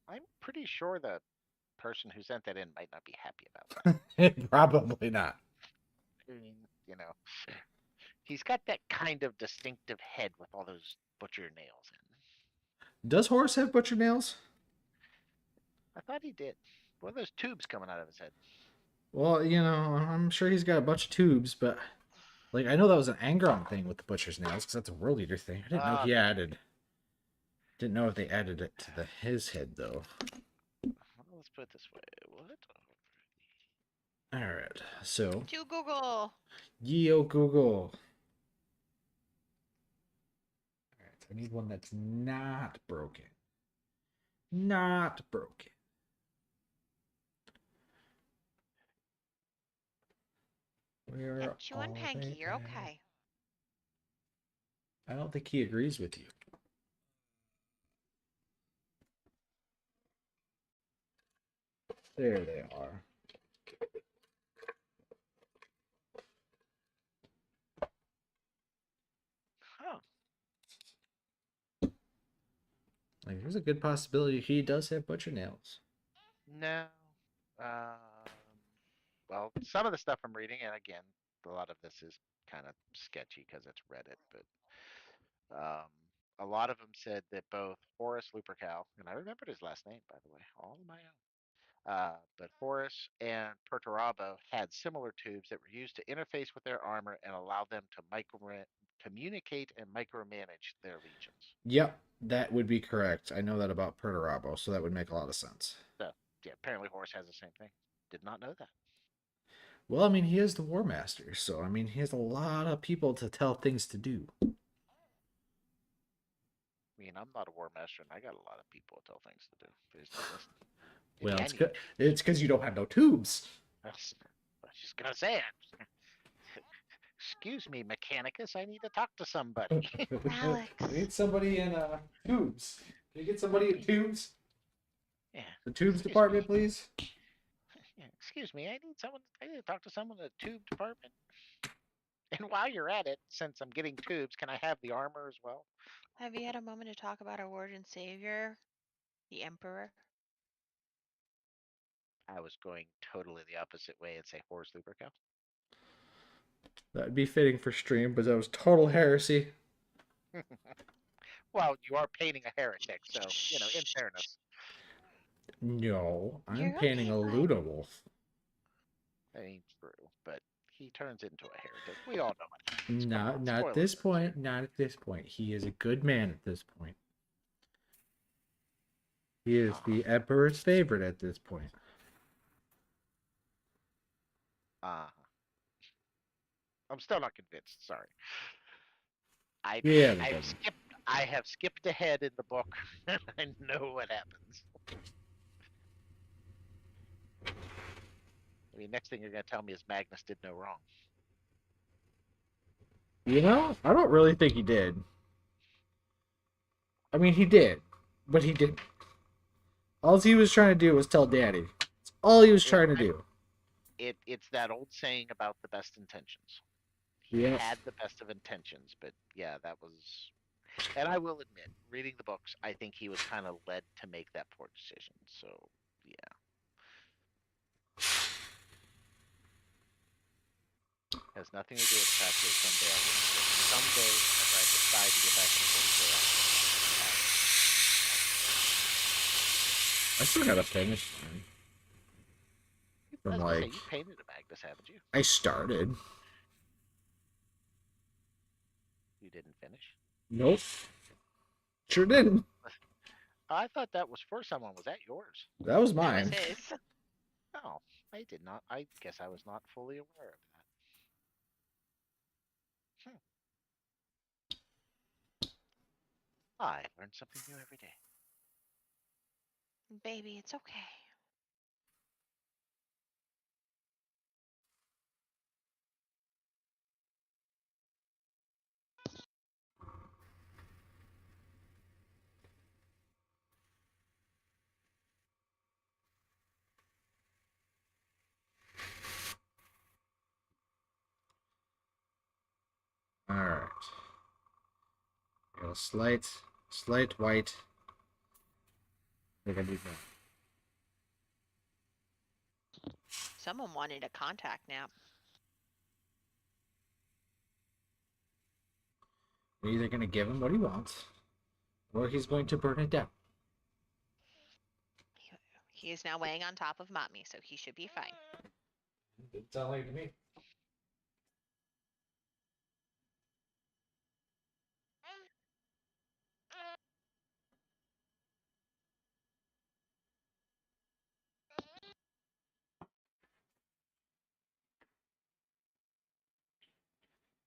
I'm pretty sure the person who sent that in might not be happy about Probably not. that. I mean, you know, he's got that kind of distinctive head with all those butcher nails in. Does Horus have butcher nails? I thought he did. One of those tubes coming out of his head. Well, you know, I'm sure he's got a bunch of tubes, but like I know that was an Angron thing with the butcher's nails because that's a World Eater thing. I didn't know he Maybe. added. Didn't know if they added it to his head though. Well, let's put it this way. What? All right, so To Google. Yo Google. All right, so I need one that's not broken. Not broken. Where Yeah, are chew on all Panky. they You're at? okay. I don't think he agrees with you. There they are. Huh. Like, there's a good possibility he does have butcher nails. No. Um, well, some of the stuff I'm reading, and again, a lot of this is kind of sketchy because it's Reddit, but a lot of them said that both Horus Lupercal, and I remembered his last name, by the way, all on my own, but Horus and Perturabo had similar tubes that were used to interface with their armor and allow them to communicate and micromanage their legions. Yep, that would be correct. I know that about Perturabo, so that would make a lot of sense. So, yeah, apparently Horus has the same thing. Did not know that. Well, I mean, he is the War Master, so I mean, he has a lot of people to tell things to do. I mean, I'm not a war master, and I got a lot of people to tell things to do. They just don't listen. Well, Maybe I it's need good. to. It's because you don't have no tubes. I was just gonna say it. Excuse me, Mechanicus. I need to talk to somebody. Alex. I need somebody in tubes. Can you get somebody in tubes? Yeah. The tubes Excuse department, me. please. Yeah, excuse me. I need someone. I need to talk to someone in the tube department. And while you're at it, since I'm getting tubes, can I have the armor as well? Have you had a moment to talk about our Lord and Savior, the Emperor? I was going totally the opposite way and say Horus Lupercal. That'd be fitting for stream, but that was total heresy. Well, you are painting a heretic, so in fairness. No, I'm You're painting okay, a bud. Ludowolf. That ain't true, but he turns into a heretic. We all know what happens. Come Not on, not at spoiler this alert. point. Not at this point. He is a good man at this point. He is the Emperor's favorite at this point. Uh, I'm still not convinced. Sorry. I Yeah, I've skipped. I have skipped ahead in the book. I know what happens. I mean, next thing you're gonna tell me is Magnus did no wrong. You know, I don't really think he did. I mean, he did, but he didn't. All he was trying to do was tell Daddy. That's all he was trying to do. It's that old saying about the best intentions. He Yep. had the best of intentions, but yeah, that was. And I will admit, reading the books, I think he was kind of led to make that poor decision. So yeah, has nothing to do with the fact that someday I will. Someday, whenever I decide to get back into 40K, I still gotta finish mine. I From was gonna say like, you painted a Magnus, haven't you? I started. You didn't finish. Nope. Sure didn't. I thought that was for someone. Was that yours? That was That was mine. his. No, I did not. I guess I was not fully aware of that. I learn something new every day. Baby, it's okay. All right. Got a slight white. I think I need that. Someone wanted a contact nap. We're either going to give him what he wants, or he's going to burn it down. He is now weighing on top of Mommy, so he should be fine. Didn't sound like to me.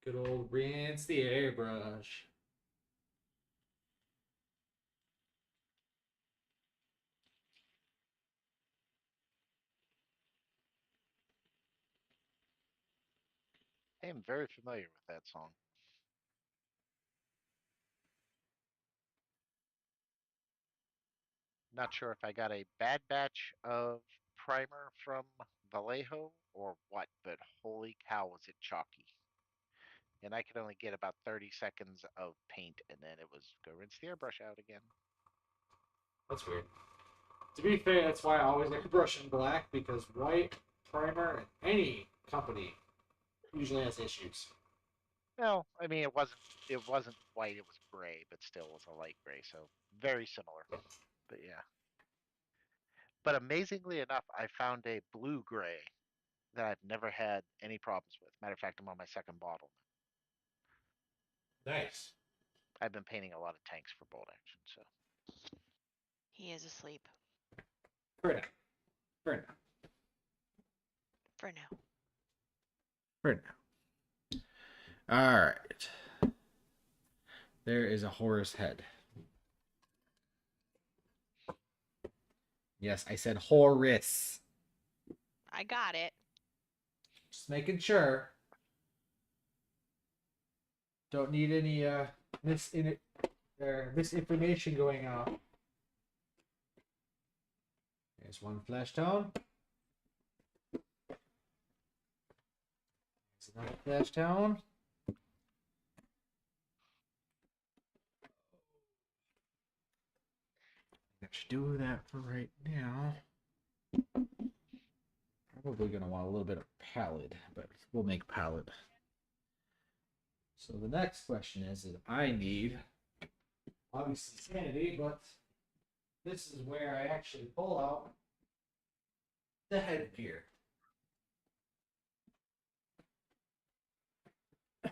Good old rinse the airbrush. I am very familiar with that song. Not sure if I got a bad batch of primer from Vallejo or what, but holy cow, was it chalky. And I could only get about 30 seconds of paint, and then it was go rinse the airbrush out again. That's weird. To be fair, that's why I always like to brush in black, because white primer at any company usually has issues. No, I mean it wasn't white, it was gray, but still was a light gray, so very similar. But yeah. But amazingly enough, I found a blue gray that I've never had any problems with. Matter of fact, I'm on my second bottle. Nice. I've been painting a lot of tanks for bolt action, so He is asleep. For now. For now. For now. For now. Alright. There is a Horus head. Yes, I said Horus. I got it. Just making sure. Don't need any misinformation going on. There's one flesh tone. There's another flesh tone. I should do that for right now. Probably gonna want a little bit of pallid, but we'll make pallid. So the next question is I need obviously sanity, but this is where I actually pull out the headgear.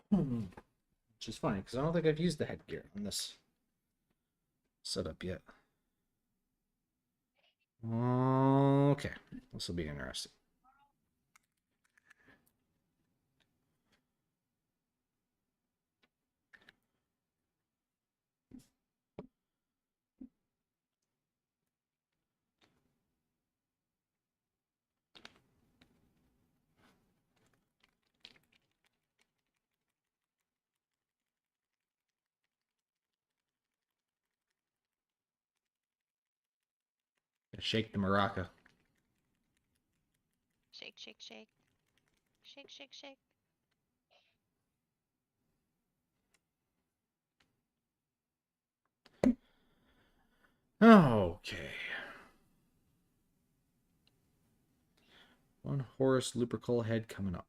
Which is funny because I don't think I've used the headgear on this setup yet. Okay, this will be interesting. Shake the maraca. Shake, shake, shake. Shake, shake, shake. Okay. One Horus Lupercal head coming up.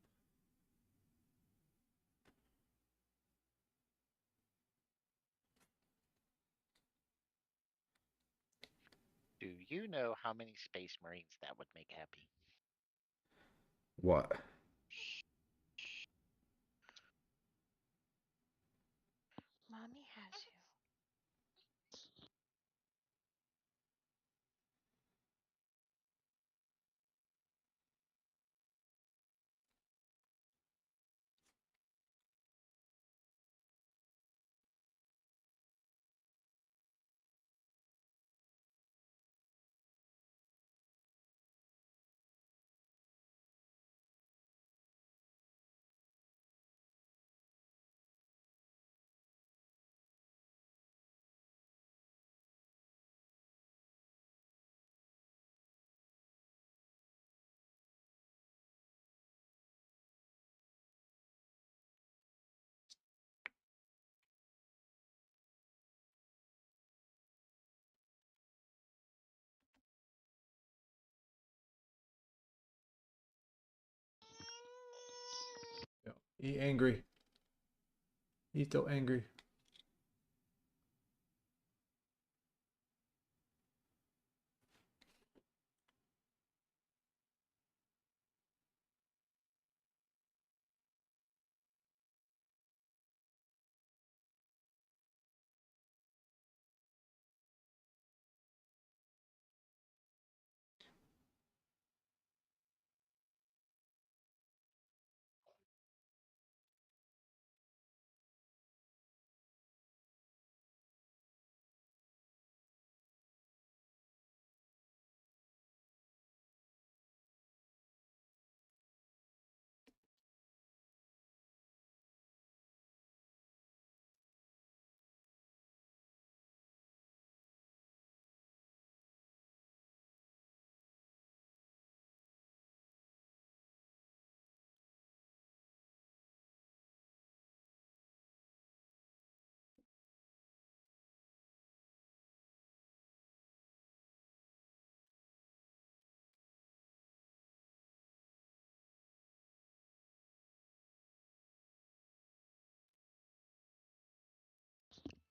do you know how many space marines that would make happy? What? Mommy has you. Yo, he angry. He's so angry.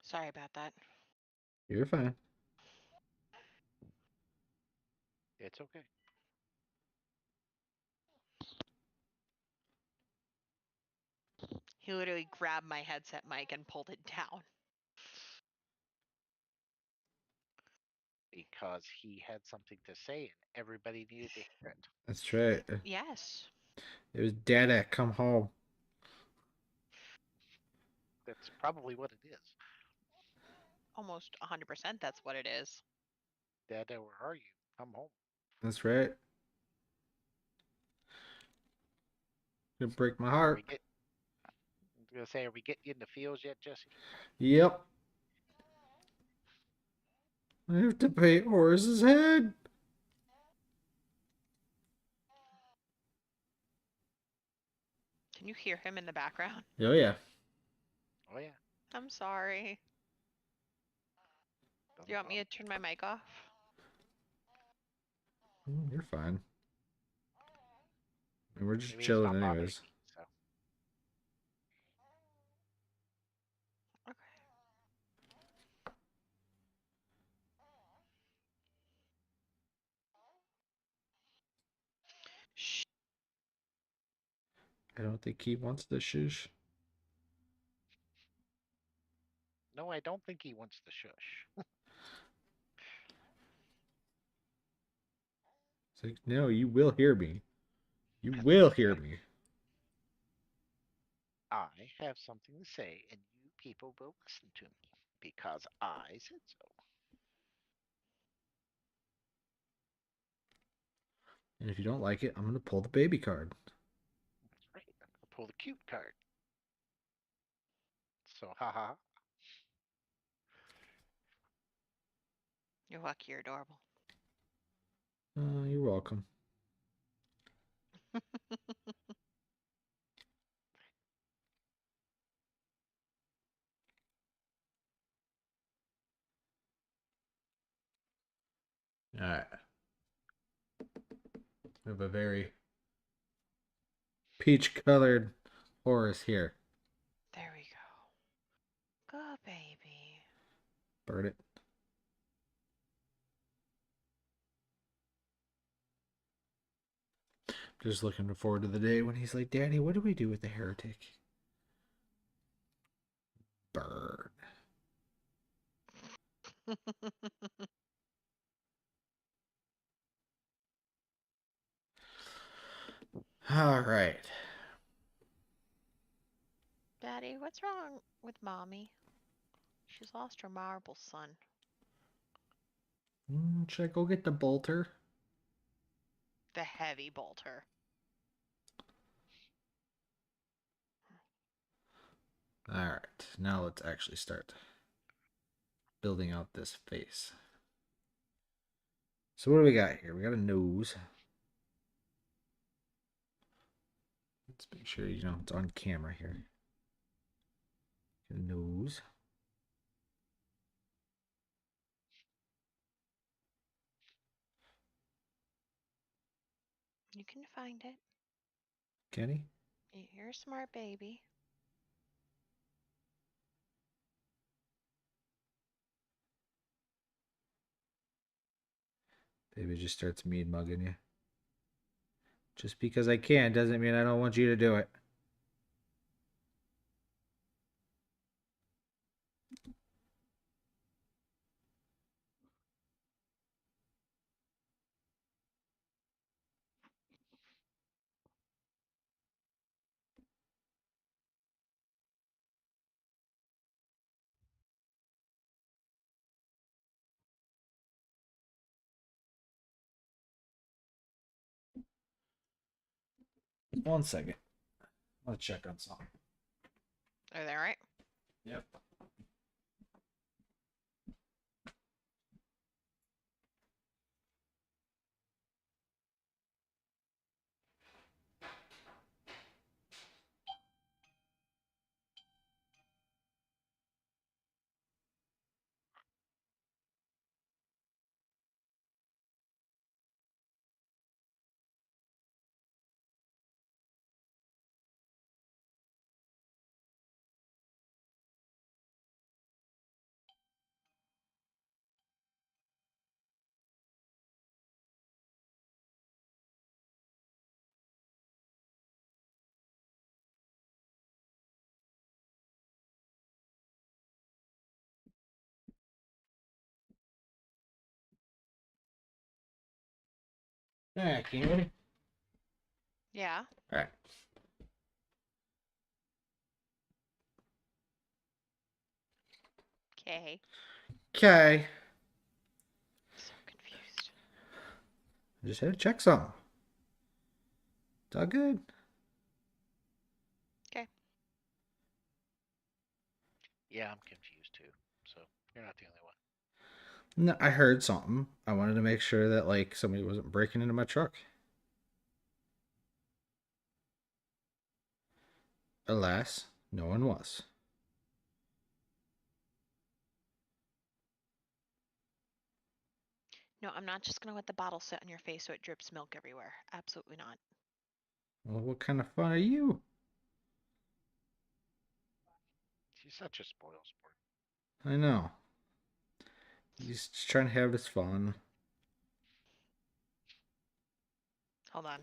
Sorry about that. You're fine. It's okay. He literally grabbed my headset mic and pulled it down. Because he had something to say and everybody needed to hear it. That's right. Yes. It was Dada, come home. That's probably what it is. Almost 100% that's what it is. Dada, where are you? Come home. That's right. Gonna break my Are we heart. get? I was gonna say, are we getting you in the fields yet, Jesse? Yep. I have to pay Horus's head. Can you hear him in the background? Oh yeah. Oh yeah. I'm sorry. Do Doesn't you want me bother to turn my mic off? You're fine. And we're me. I just mean, it's chilling not bothering anyways. me. So Okay. Shh. I don't think he wants the shush. no, I don't think he wants to shush. It's like, no, you will hear me. You will hear me. I have something to say, and you people will listen to me because I said so. And if you don't like it, I'm gonna pull the baby card. That's right. I'm gonna pull the cute card. So, haha. You're lucky you're adorable. You're welcome. All right. We have a very peach-colored Horus here. There we go. Good baby. Burn it. Just looking forward to the day when he's like, Daddy, what do we do with the heretic? Burn. All right. Daddy, what's wrong with Mommy? She's lost her marble son. Should I go get the bolter? The heavy bolter. All right. Now let's actually start building out this face. So what do we got here? We got a nose. Let's make sure it's on camera here. A nose. You can find it. Kenny? You're a smart baby. Baby just starts mean mugging you. Just because I can doesn't mean I don't want you to do it. One second. I'll check on something. Are they right? Yep. All right, can you ready? Yeah. All right. Okay. Okay. So confused. I just had to check something. It's all good. Okay. Yeah, I'm confused too. So you're not the only one. No, I heard something. I wanted to make sure that somebody wasn't breaking into my truck. Alas, no one was. No, I'm not just gonna let the bottle sit on your face so it drips milk everywhere. Absolutely not. Well, what kind of fun are you? She's such a spoil sport. I know. He's just trying to have his fun. Hold on.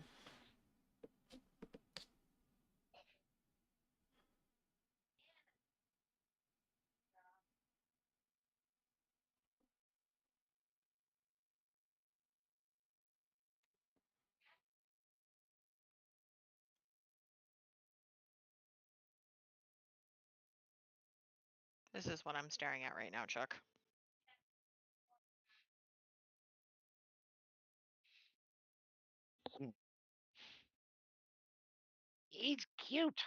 This is what I'm staring at right now, Chuck. He's cute.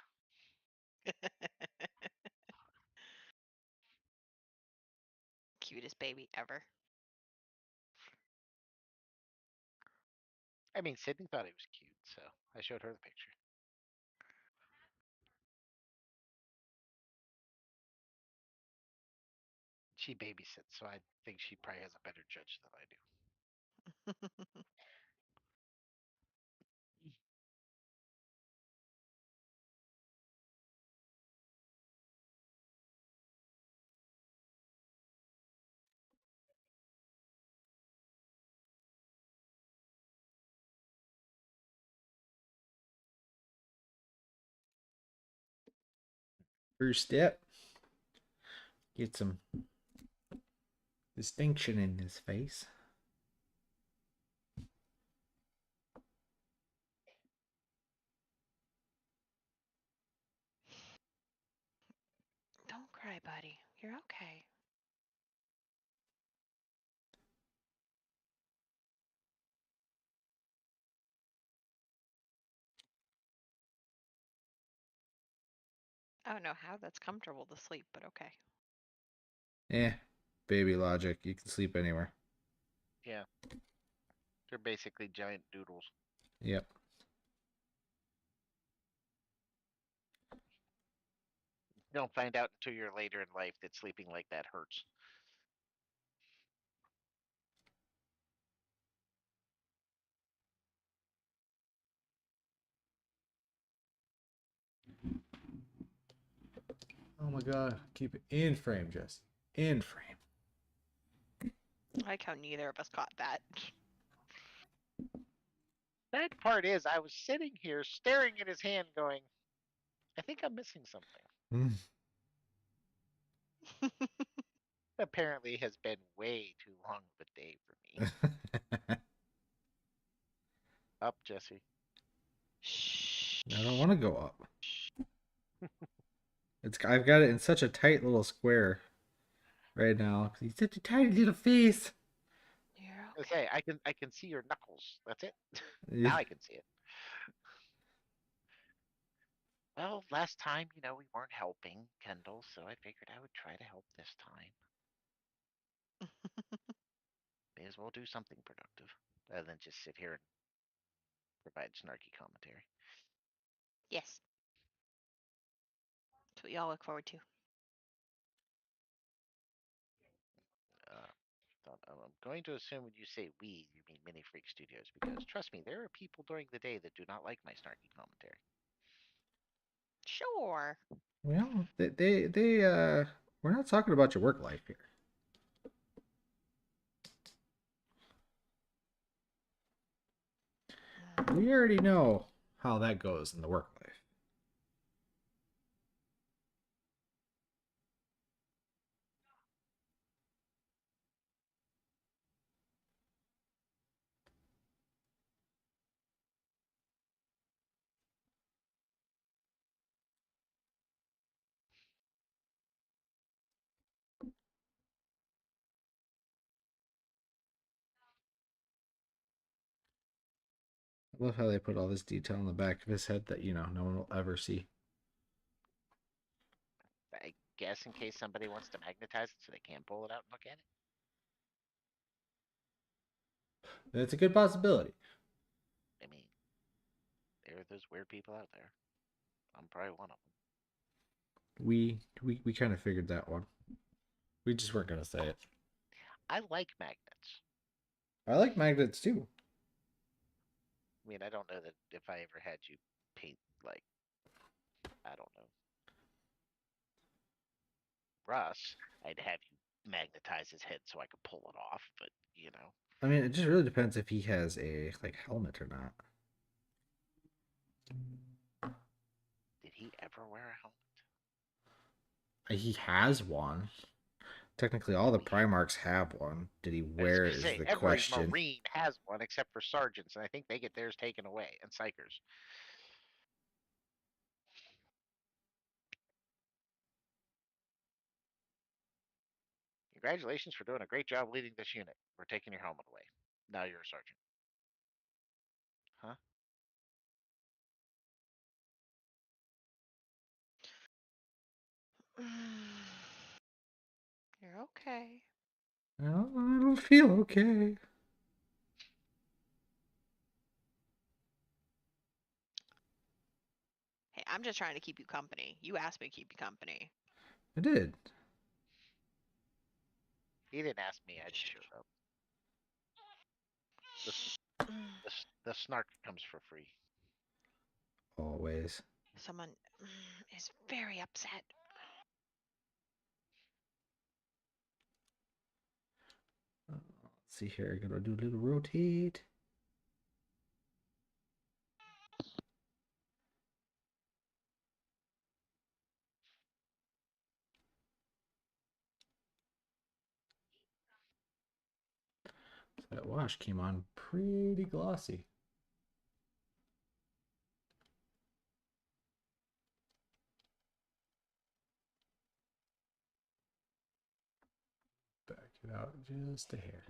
Cutest baby ever. I mean, Sydney thought he was cute, so I showed her the picture. She babysits, so I think she probably has a better judge than I do. First step, get some distinction in his face. Don't cry, buddy. You're okay. I don't know how that's comfortable to sleep, but okay. Baby logic. You can sleep anywhere. Yeah, they're basically giant doodles. Yep. You don't find out until you're later in life that sleeping like that hurts. Oh my god. Keep it in frame, Jesse. In frame. I like how neither of us caught that. That part is, I was sitting here staring at his hand, going, "I think I'm missing something." Apparently, has been way too long of a day for me. Up, Jesse. Shh. I don't want to go up. I've got it in such a tight little square right now. He's such a tiny little face. You're Okay, okay. I can see your knuckles. That's it. Now I can see it. Well, last time, we weren't helping Kendall, so I figured I would try to help this time. May as well do something productive rather than just sit here and provide snarky commentary. Yes. That's what we all look forward to. I'm going to assume when you say we, you mean Mini Freak Studios, because trust me, there are people during the day that do not like my snarky commentary. Sure. Well, we're not talking about your work life here. We already know how that goes in the work life. I love how they put all this detail on the back of his head that, no one will ever see. I guess in case somebody wants to magnetize it so they can pull it out and look at it. It's a good possibility. I mean, there are those weird people out there. I'm probably one of them. We kind of figured that one. We just weren't gonna say it. I like magnets. I like magnets too. I mean, I don't know that if I ever had you paint, like, I don't know, Russ, I'd have you magnetize his head so I could pull it off, but. I mean, it just really depends if he has a helmet or not. Did he ever wear a helmet? He has one. Technically, all the Well, Primarchs have one. Did he I was wear going it to is say, the every question. Marine has one except for sergeants, and I think they get theirs taken away, and psychers. Congratulations for doing a great job leading this unit. We're taking your helmet away. Now you're a sergeant. Huh? You're okay. I don't feel okay. Hey, I'm just trying to keep you company. You asked me to keep you company. I did. He didn't ask me. I just showed up. The, the snark comes for free. Always. Someone is very upset. Let's see here. Gonna do a little rotate. That wash came on pretty glossy. Back it out just a hair.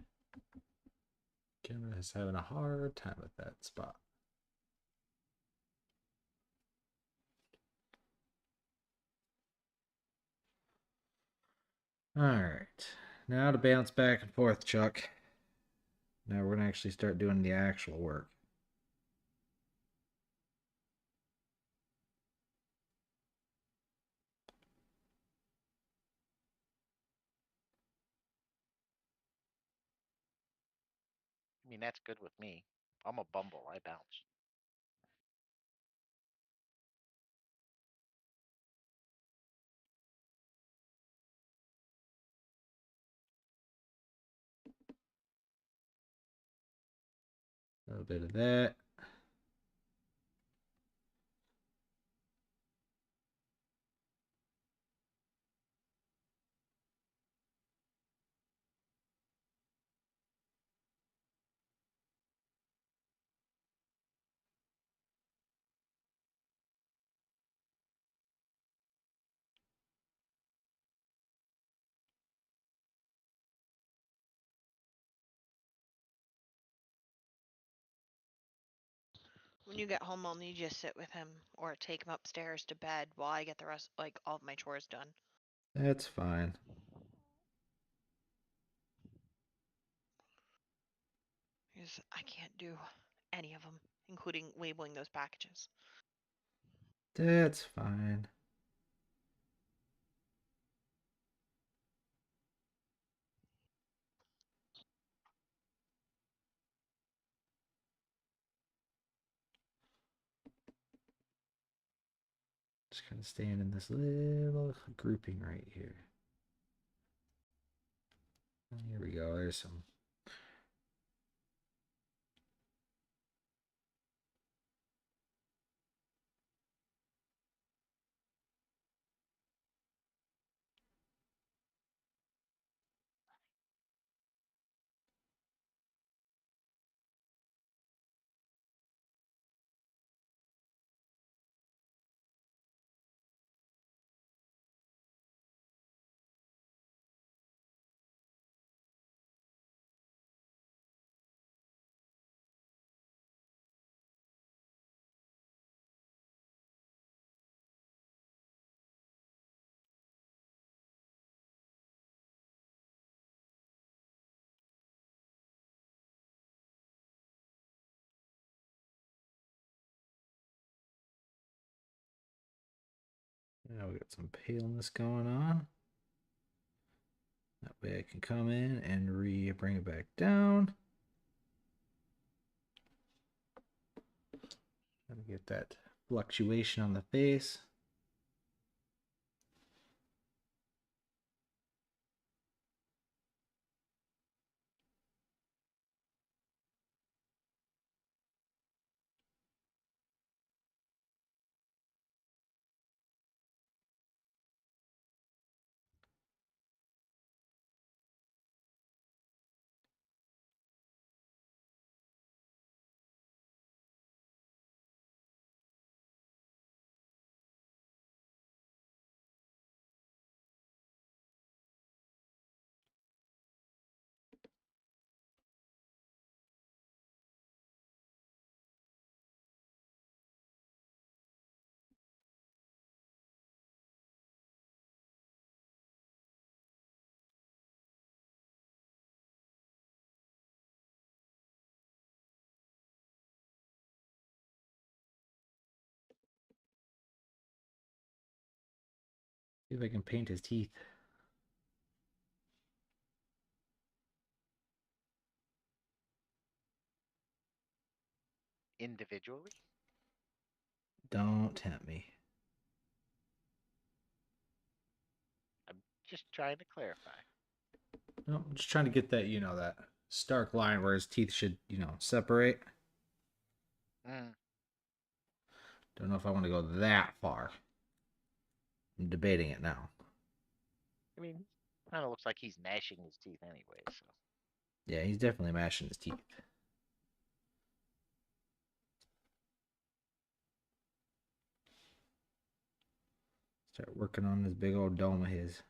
Camera is having a hard time with that spot. All right. Now to bounce back and forth, Chuck. Now we're going to actually start doing the actual work. I mean, that's good with me. I'm a bumble. I bounce. A little bit of that. When you get home, I'll need you to sit with him or take him upstairs to bed while I get the rest, like all of my chores done. That's fine. Because I can't do any of them, including labeling those packages. That's fine. Just kind of staying in this little grouping right here. Here we go. There's some. Now we got some paleness going on. That way I can come in and bring it back down. Gotta get that fluctuation on the face. See if I can paint his teeth. Individually? Don't tempt me. I'm just trying to clarify. No, I'm just trying to get that, that stark line where his teeth should, separate. Mm. Don't know if I want to go that far. I'm debating it now. I mean, kind of looks like he's gnashing his teeth anyway, so. Yeah, he's definitely mashing his teeth. Start working on this big old dome of his.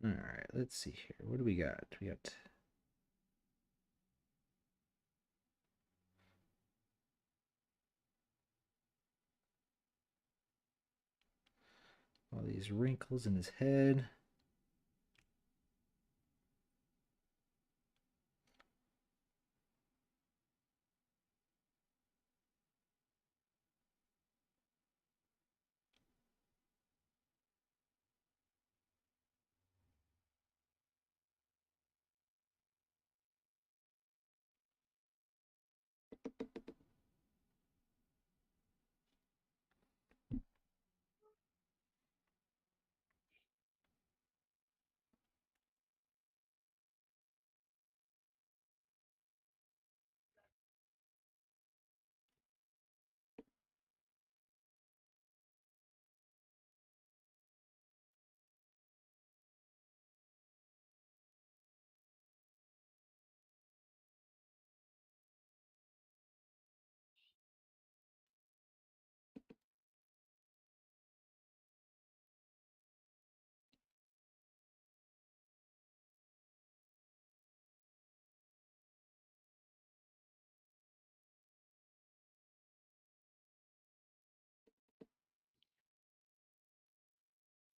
All right, let's see here. What do we got? We got all these wrinkles in his head.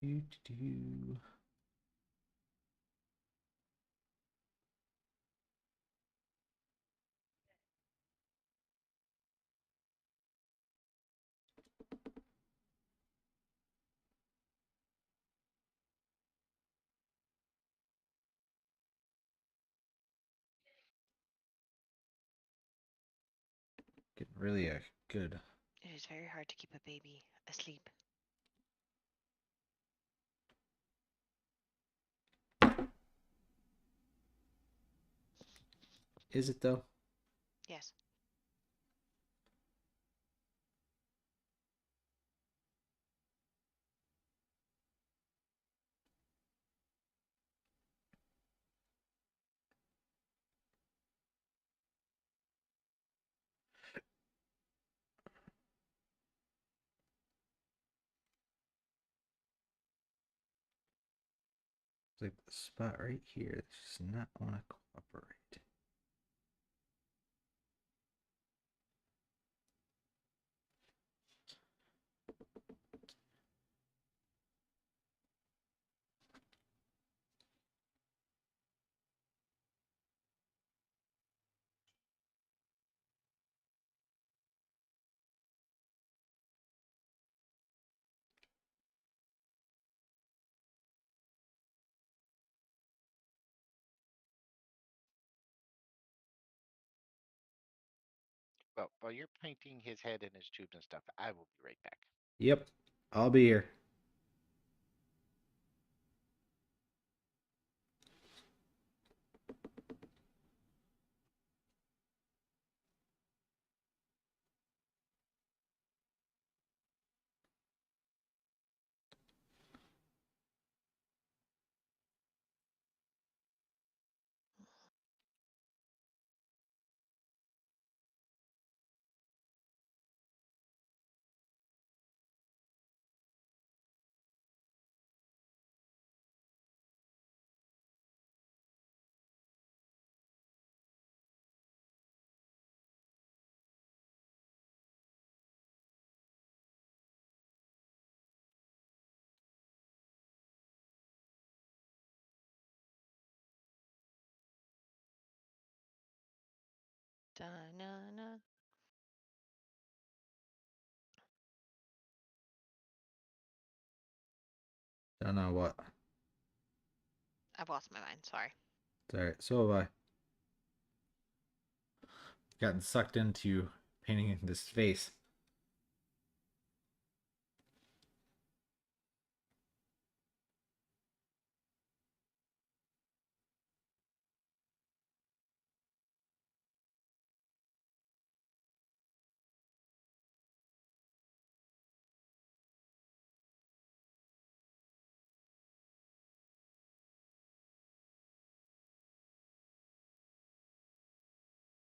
Do. Getting really a good. It is very hard to keep a baby asleep. Is it though? Yes. It's like the spot right here. It does not want to cooperate. Well, while you're painting his head and his tubes and stuff, I will be right back. Yep, I'll be here. Da-na-na. Don't know what. I've lost my mind. Sorry. It's all right. So have I. Gotten sucked into painting this face.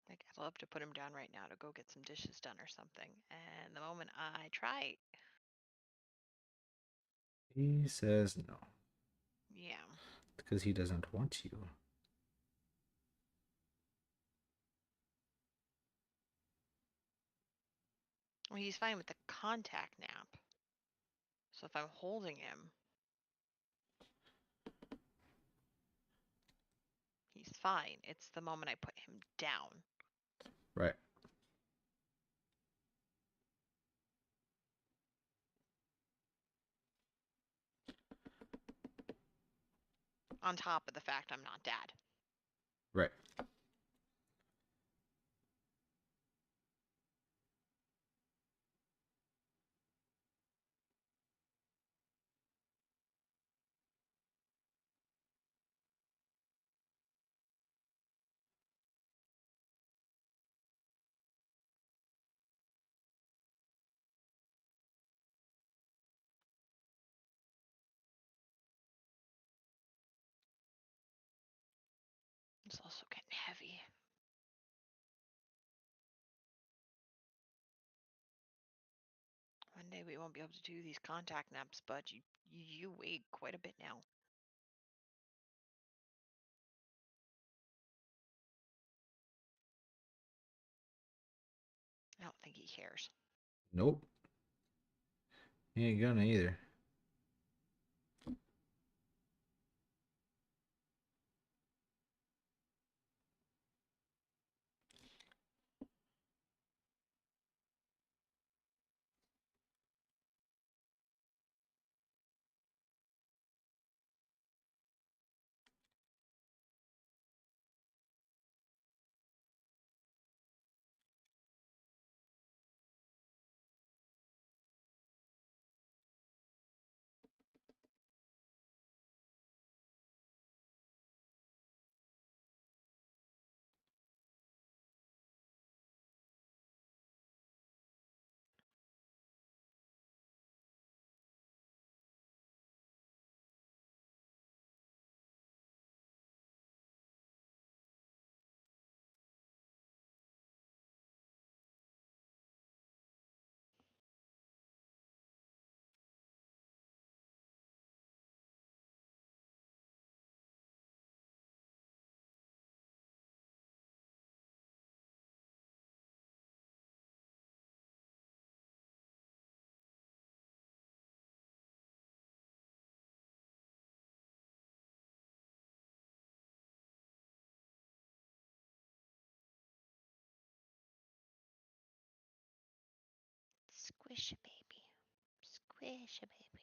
Like, I'd love to put him down right now to go get some dishes done or something. And the moment I try, He says no. yeah. Because he doesn't want you. Well, he's fine with the contact nap. So if I'm holding him, he's fine. It's the moment I put him down. Right. On top of the fact I'm not dad. Right. It's also getting heavy. One day we won't be able to do these contact naps, but you weigh quite a bit now. I don't think he cares. Nope. He ain't gonna either. Squish a baby. Squish a baby.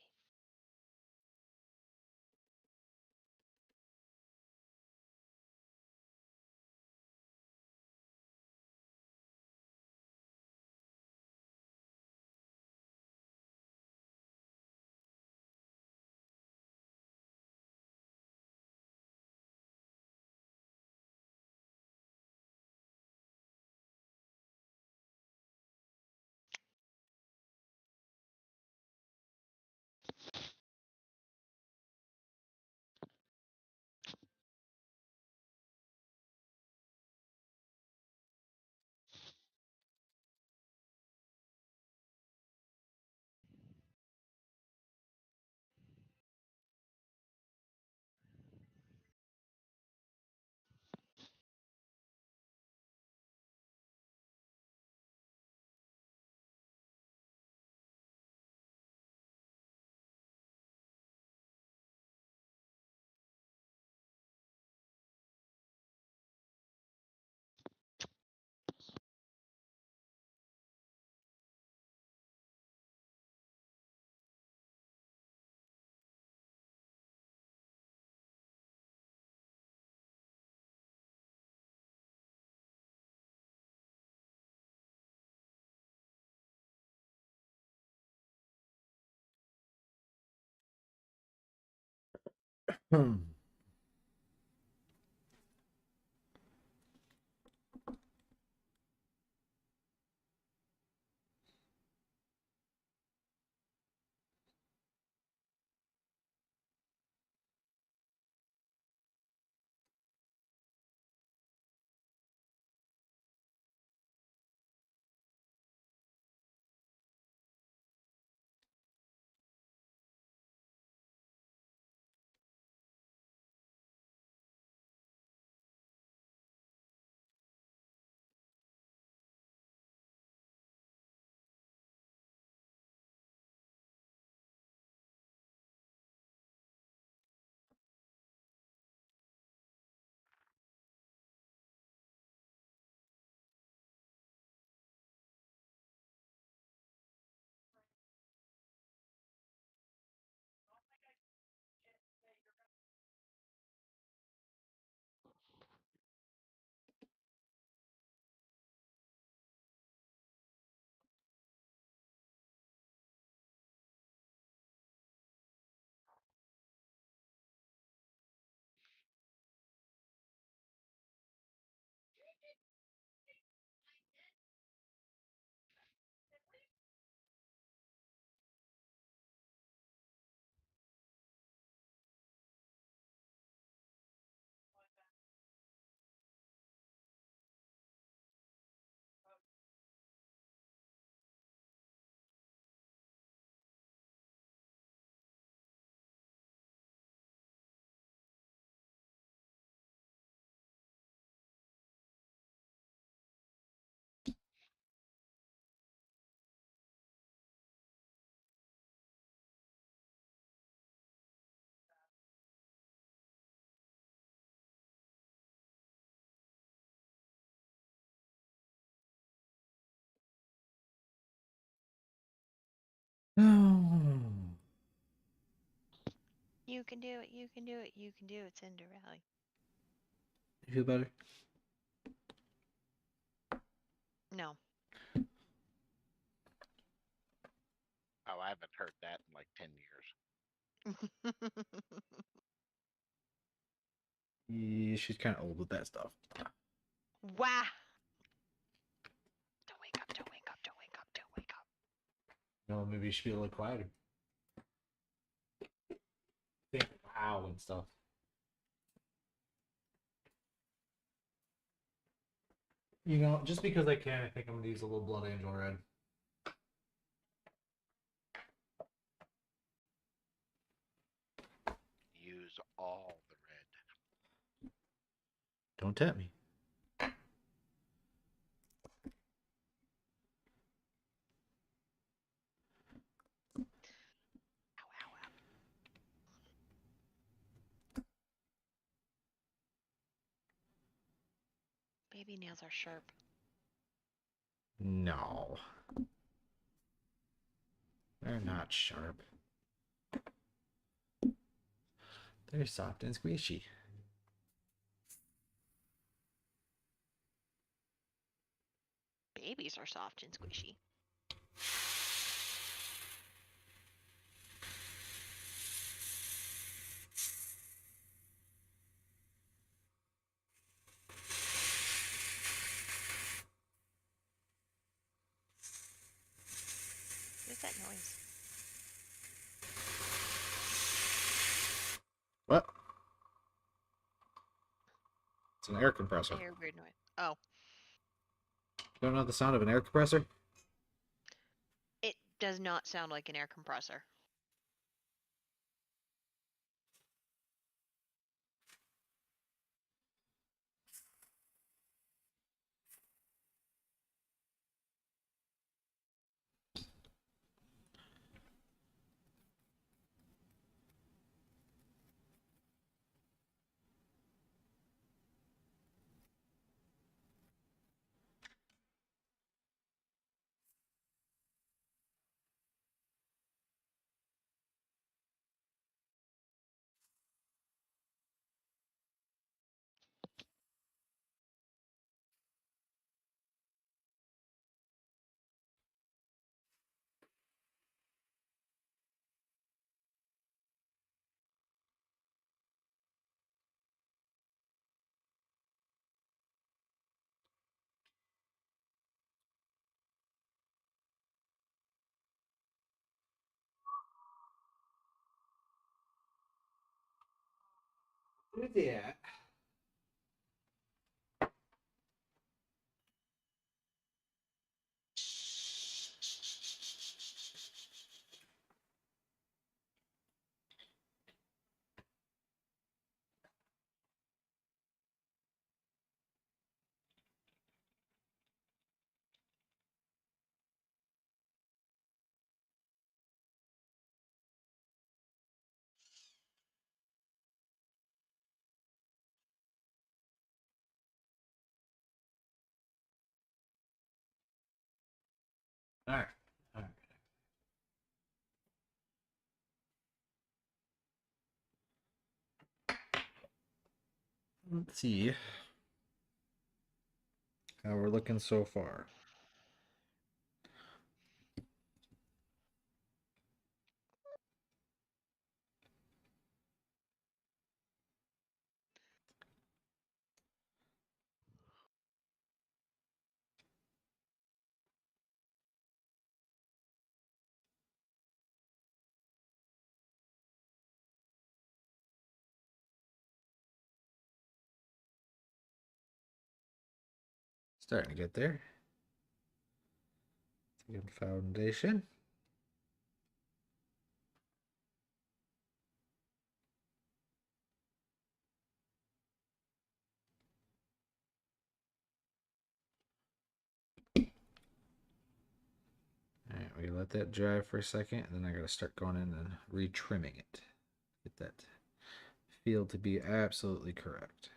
Hmm. You You can do it. You can do it. You can do it, Cinderella. feel better? No. Oh, I haven't heard that in like 10 years. Yeah, she's kind of old with that stuff. Wah! Don't wake up. Don't wake up. Don't wake up. Don't wake up. No, maybe you should be a little quieter. Think wow and stuff. You know, just because I can, I think I'm gonna use a little blood angel red. Use all the red. Don't tempt me. Ow, ow, ow. Baby nails are sharp. No, they're not sharp. They're soft and squishy. Babies are soft and squishy. What is that noise? What? It's an air compressor. I hear a weird noise. Oh, You don't know the sound of an air compressor? it does not sound like an air compressor. with that, all right, all right. Let's see how we're looking so far. Starting to get there. Good foundation. All right, we let that dry for a second, and then I gotta start going in and re-trimming it. Get that feel to be absolutely correct.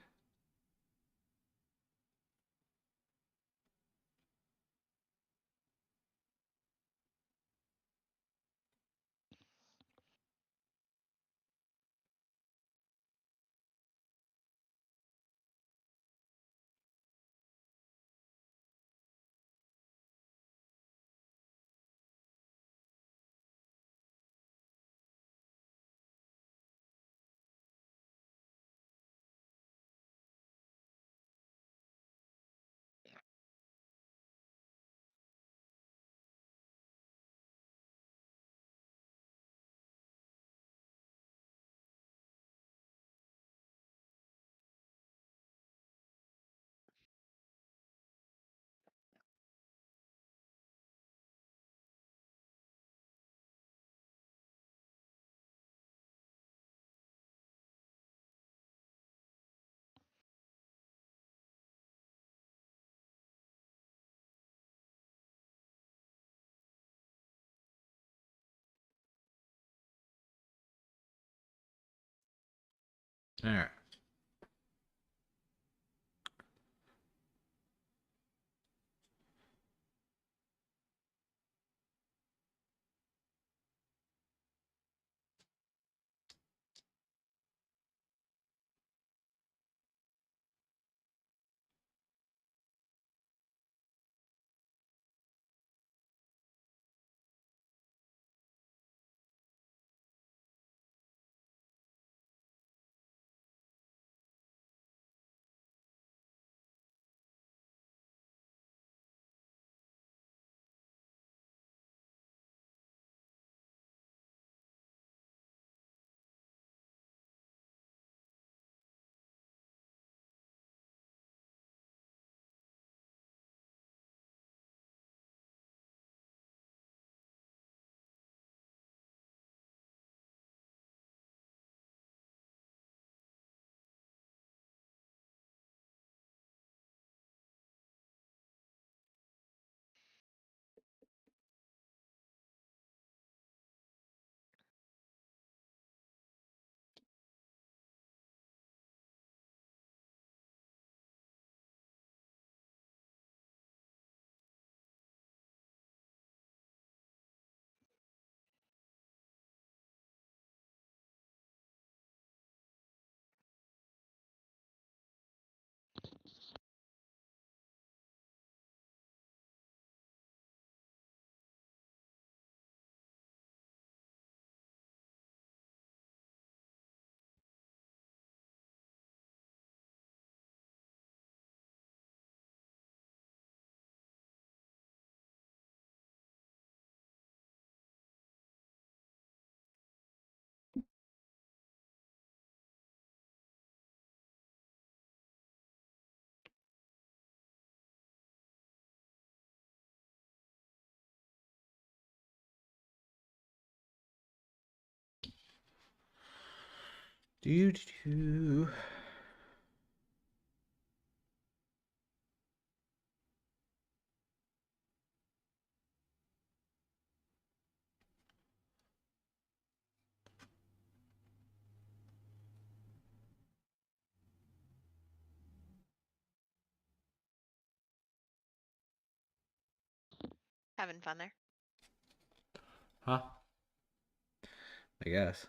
All right. Do do do. Having fun there. Huh? I guess.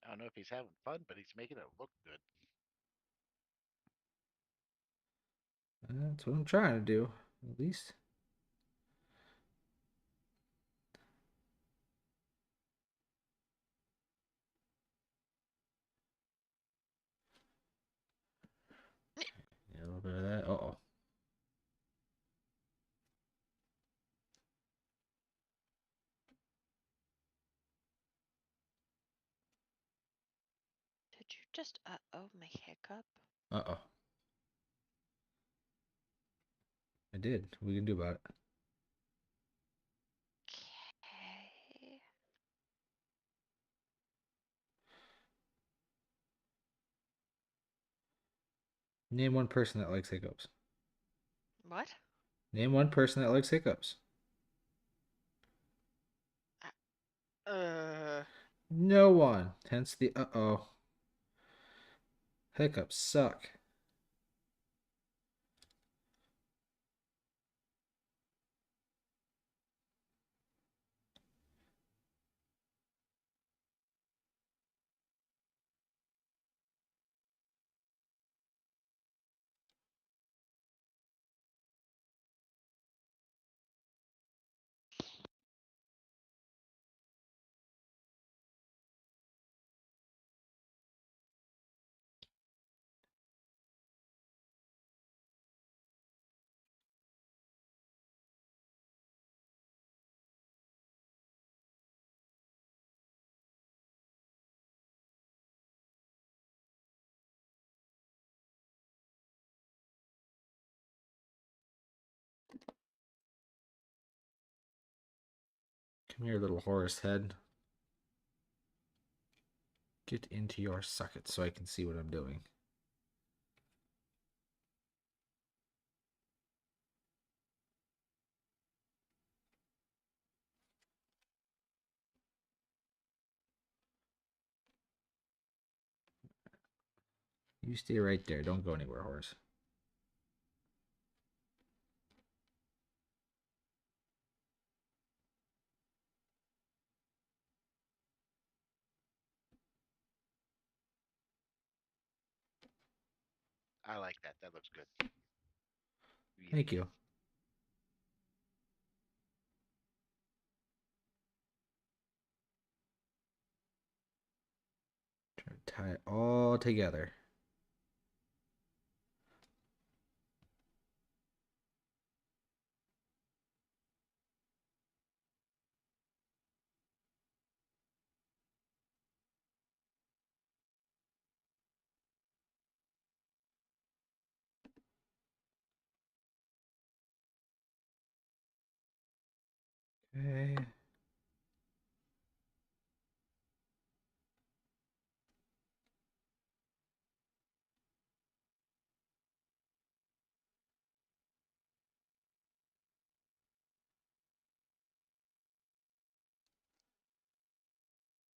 I don't know if he's having fun, but he's making it look good. That's what I'm trying to do, at least. Yeah, a little bit of that. Uh-oh. Did you just oh my hiccup? Uh-oh. I did. What we can do about it? Okay. Name one person that likes hiccups. What? Name one person that likes hiccups. Uh. No one. Hence the uh-oh. Hiccups suck. Come here, little Horus head. Get into your socket so I can see what I'm doing. You stay right there. Don't go anywhere, Horus. I like that. That looks good. Really Thank good. you. Try to tie it all together. Okay.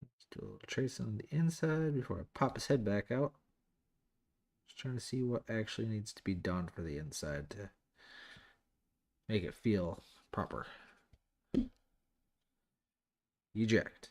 Let's do a little tracing on the inside before I pop his head back out. Just trying to see what actually needs to be done for the inside to make it feel proper. Eject.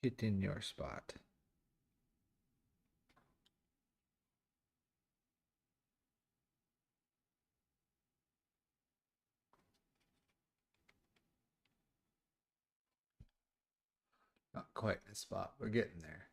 Hit in your spot. Not quite the spot. We're getting there.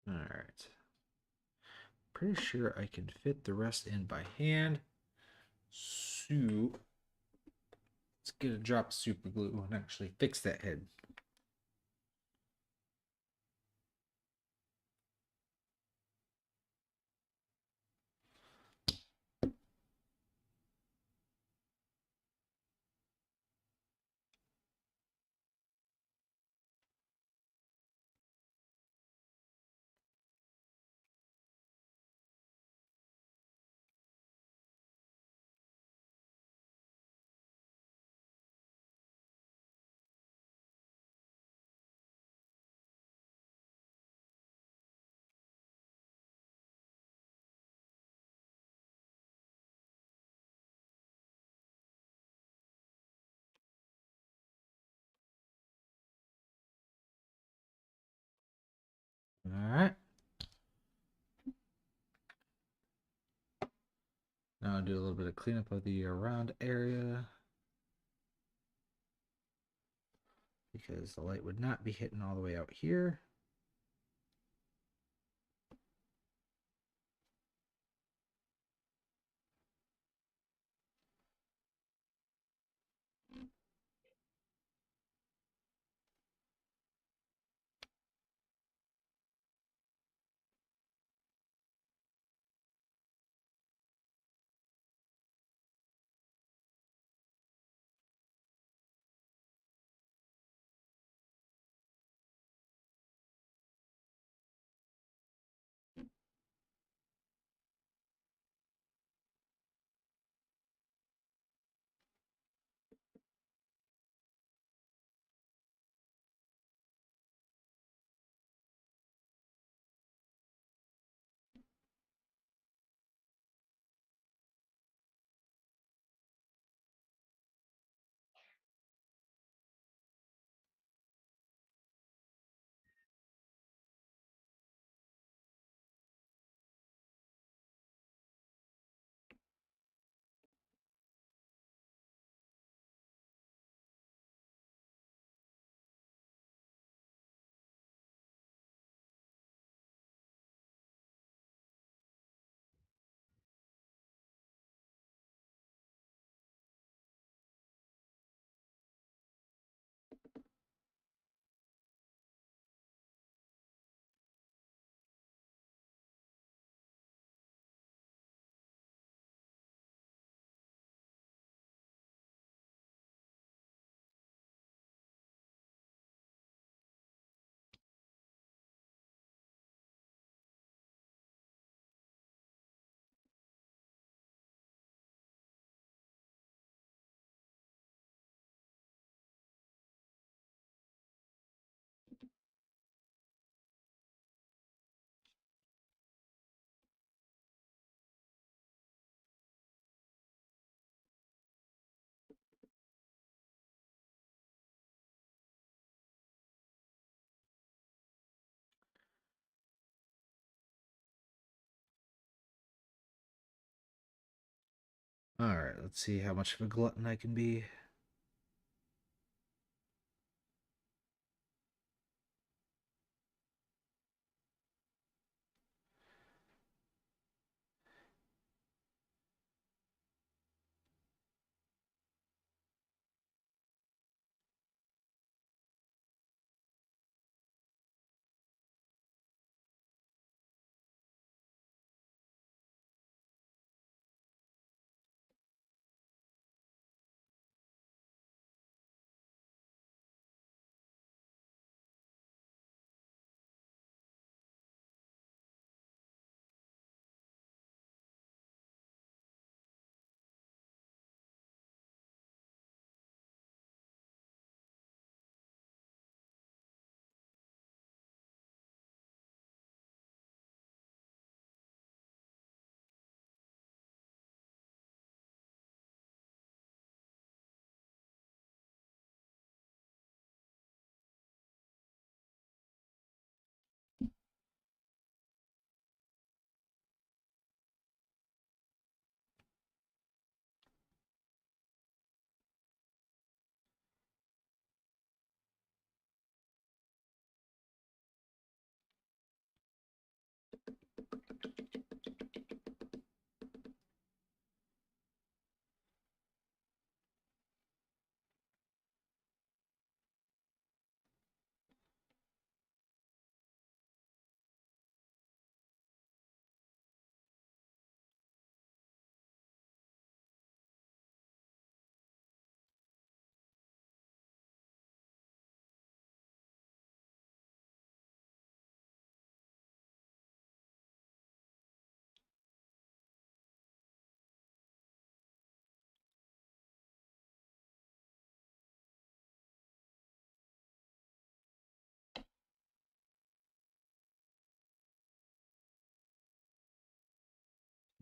All right. Pretty sure I can fit the rest in by hand. So let's get a drop of super glue and actually fix that head. All right. Now I'll do a little bit of cleanup of the around area because the light would not be hitting all the way out here. All right, let's see how much of a glutton I can be.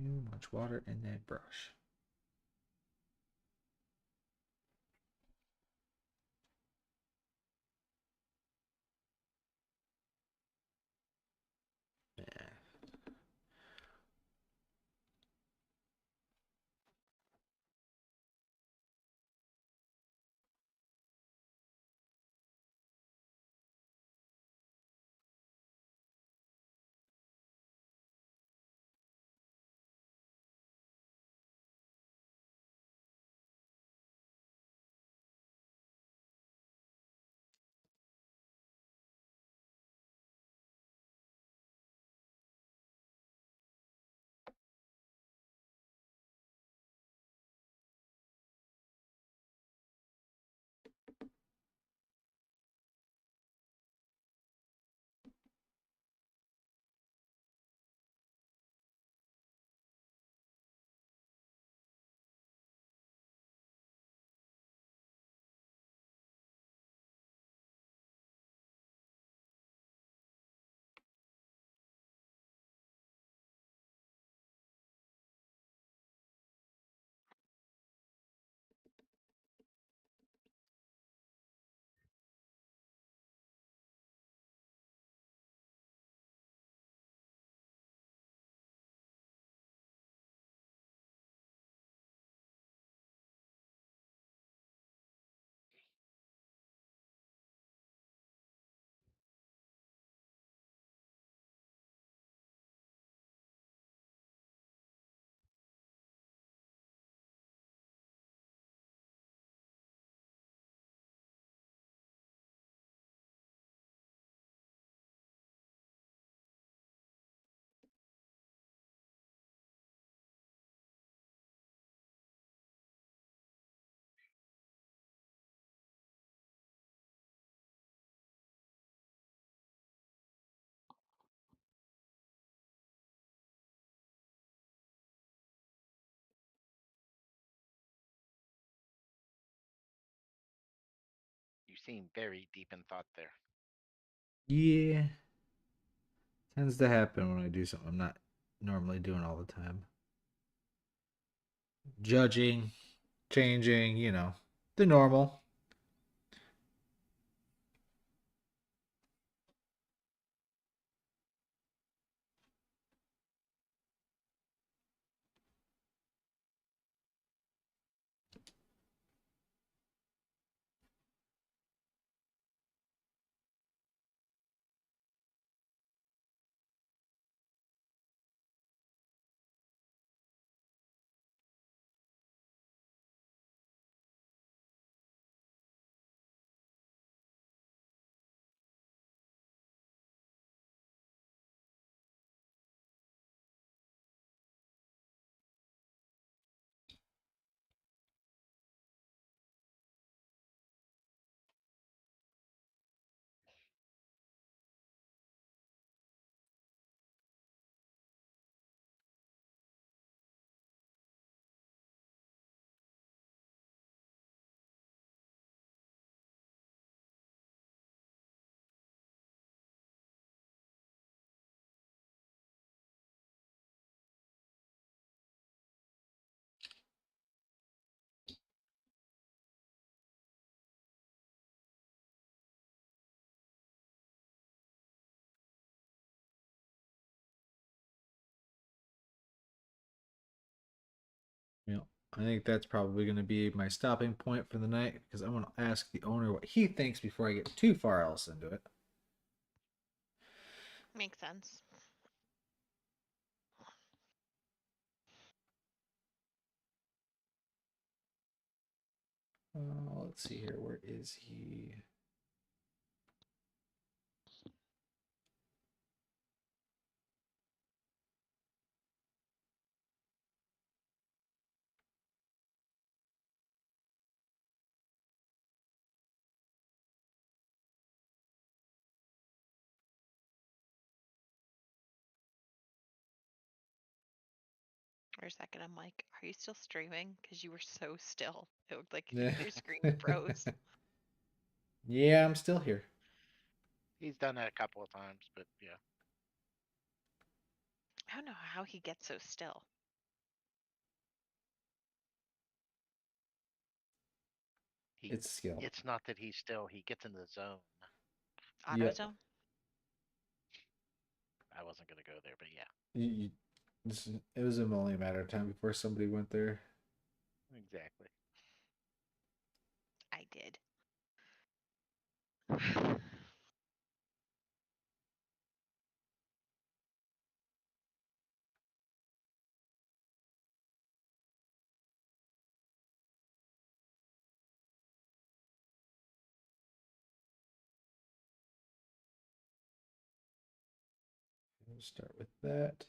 Too much water in that brush. Yeah. You seem very deep in thought there. Yeah. Tends to happen when I do something I'm not normally doing all the time. Judging, changing, the normal. I think that's probably going to be my stopping point for the night because I want to ask the owner what he thinks before I get too far else into it. Makes sense. Let's see here. Where is he? For a second, I'm like, are you still streaming? Because you were so still. It looked like Yeah. your screen froze. Yeah, I'm still here. He's done that a couple of times, but yeah. I don't know how he gets so still. He It's skill. it's not that he's still, he gets in the zone. Yep. AutoZone? I wasn't gonna go there, but yeah. It was only a matter of time before somebody went there. Exactly. I did. We'll start with that.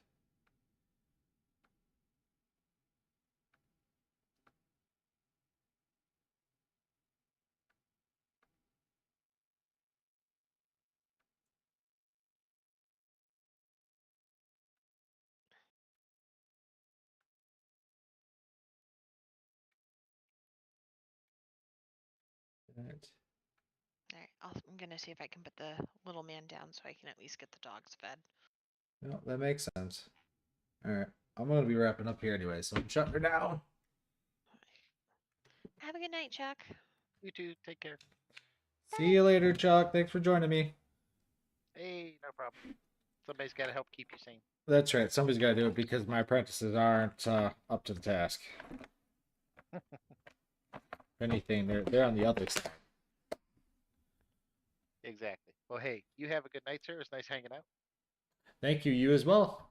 That. All right, I'm gonna see if I can put the little man down so I can at least get the dogs fed. No, that makes sense. All right. I'm going to be wrapping up here anyway, so I'm shutting her down. Have a good night, Chuck. You two, take care. See you later, Chuck. Thanks for joining me. Hey, no problem. Somebody's got to help keep you sane. That's right. Somebody's got to do it because my apprentices aren't up to the task. If anything, they're on the other side. Exactly. Well, hey, you have a good night, sir. It's nice hanging out. Thank you. You as well.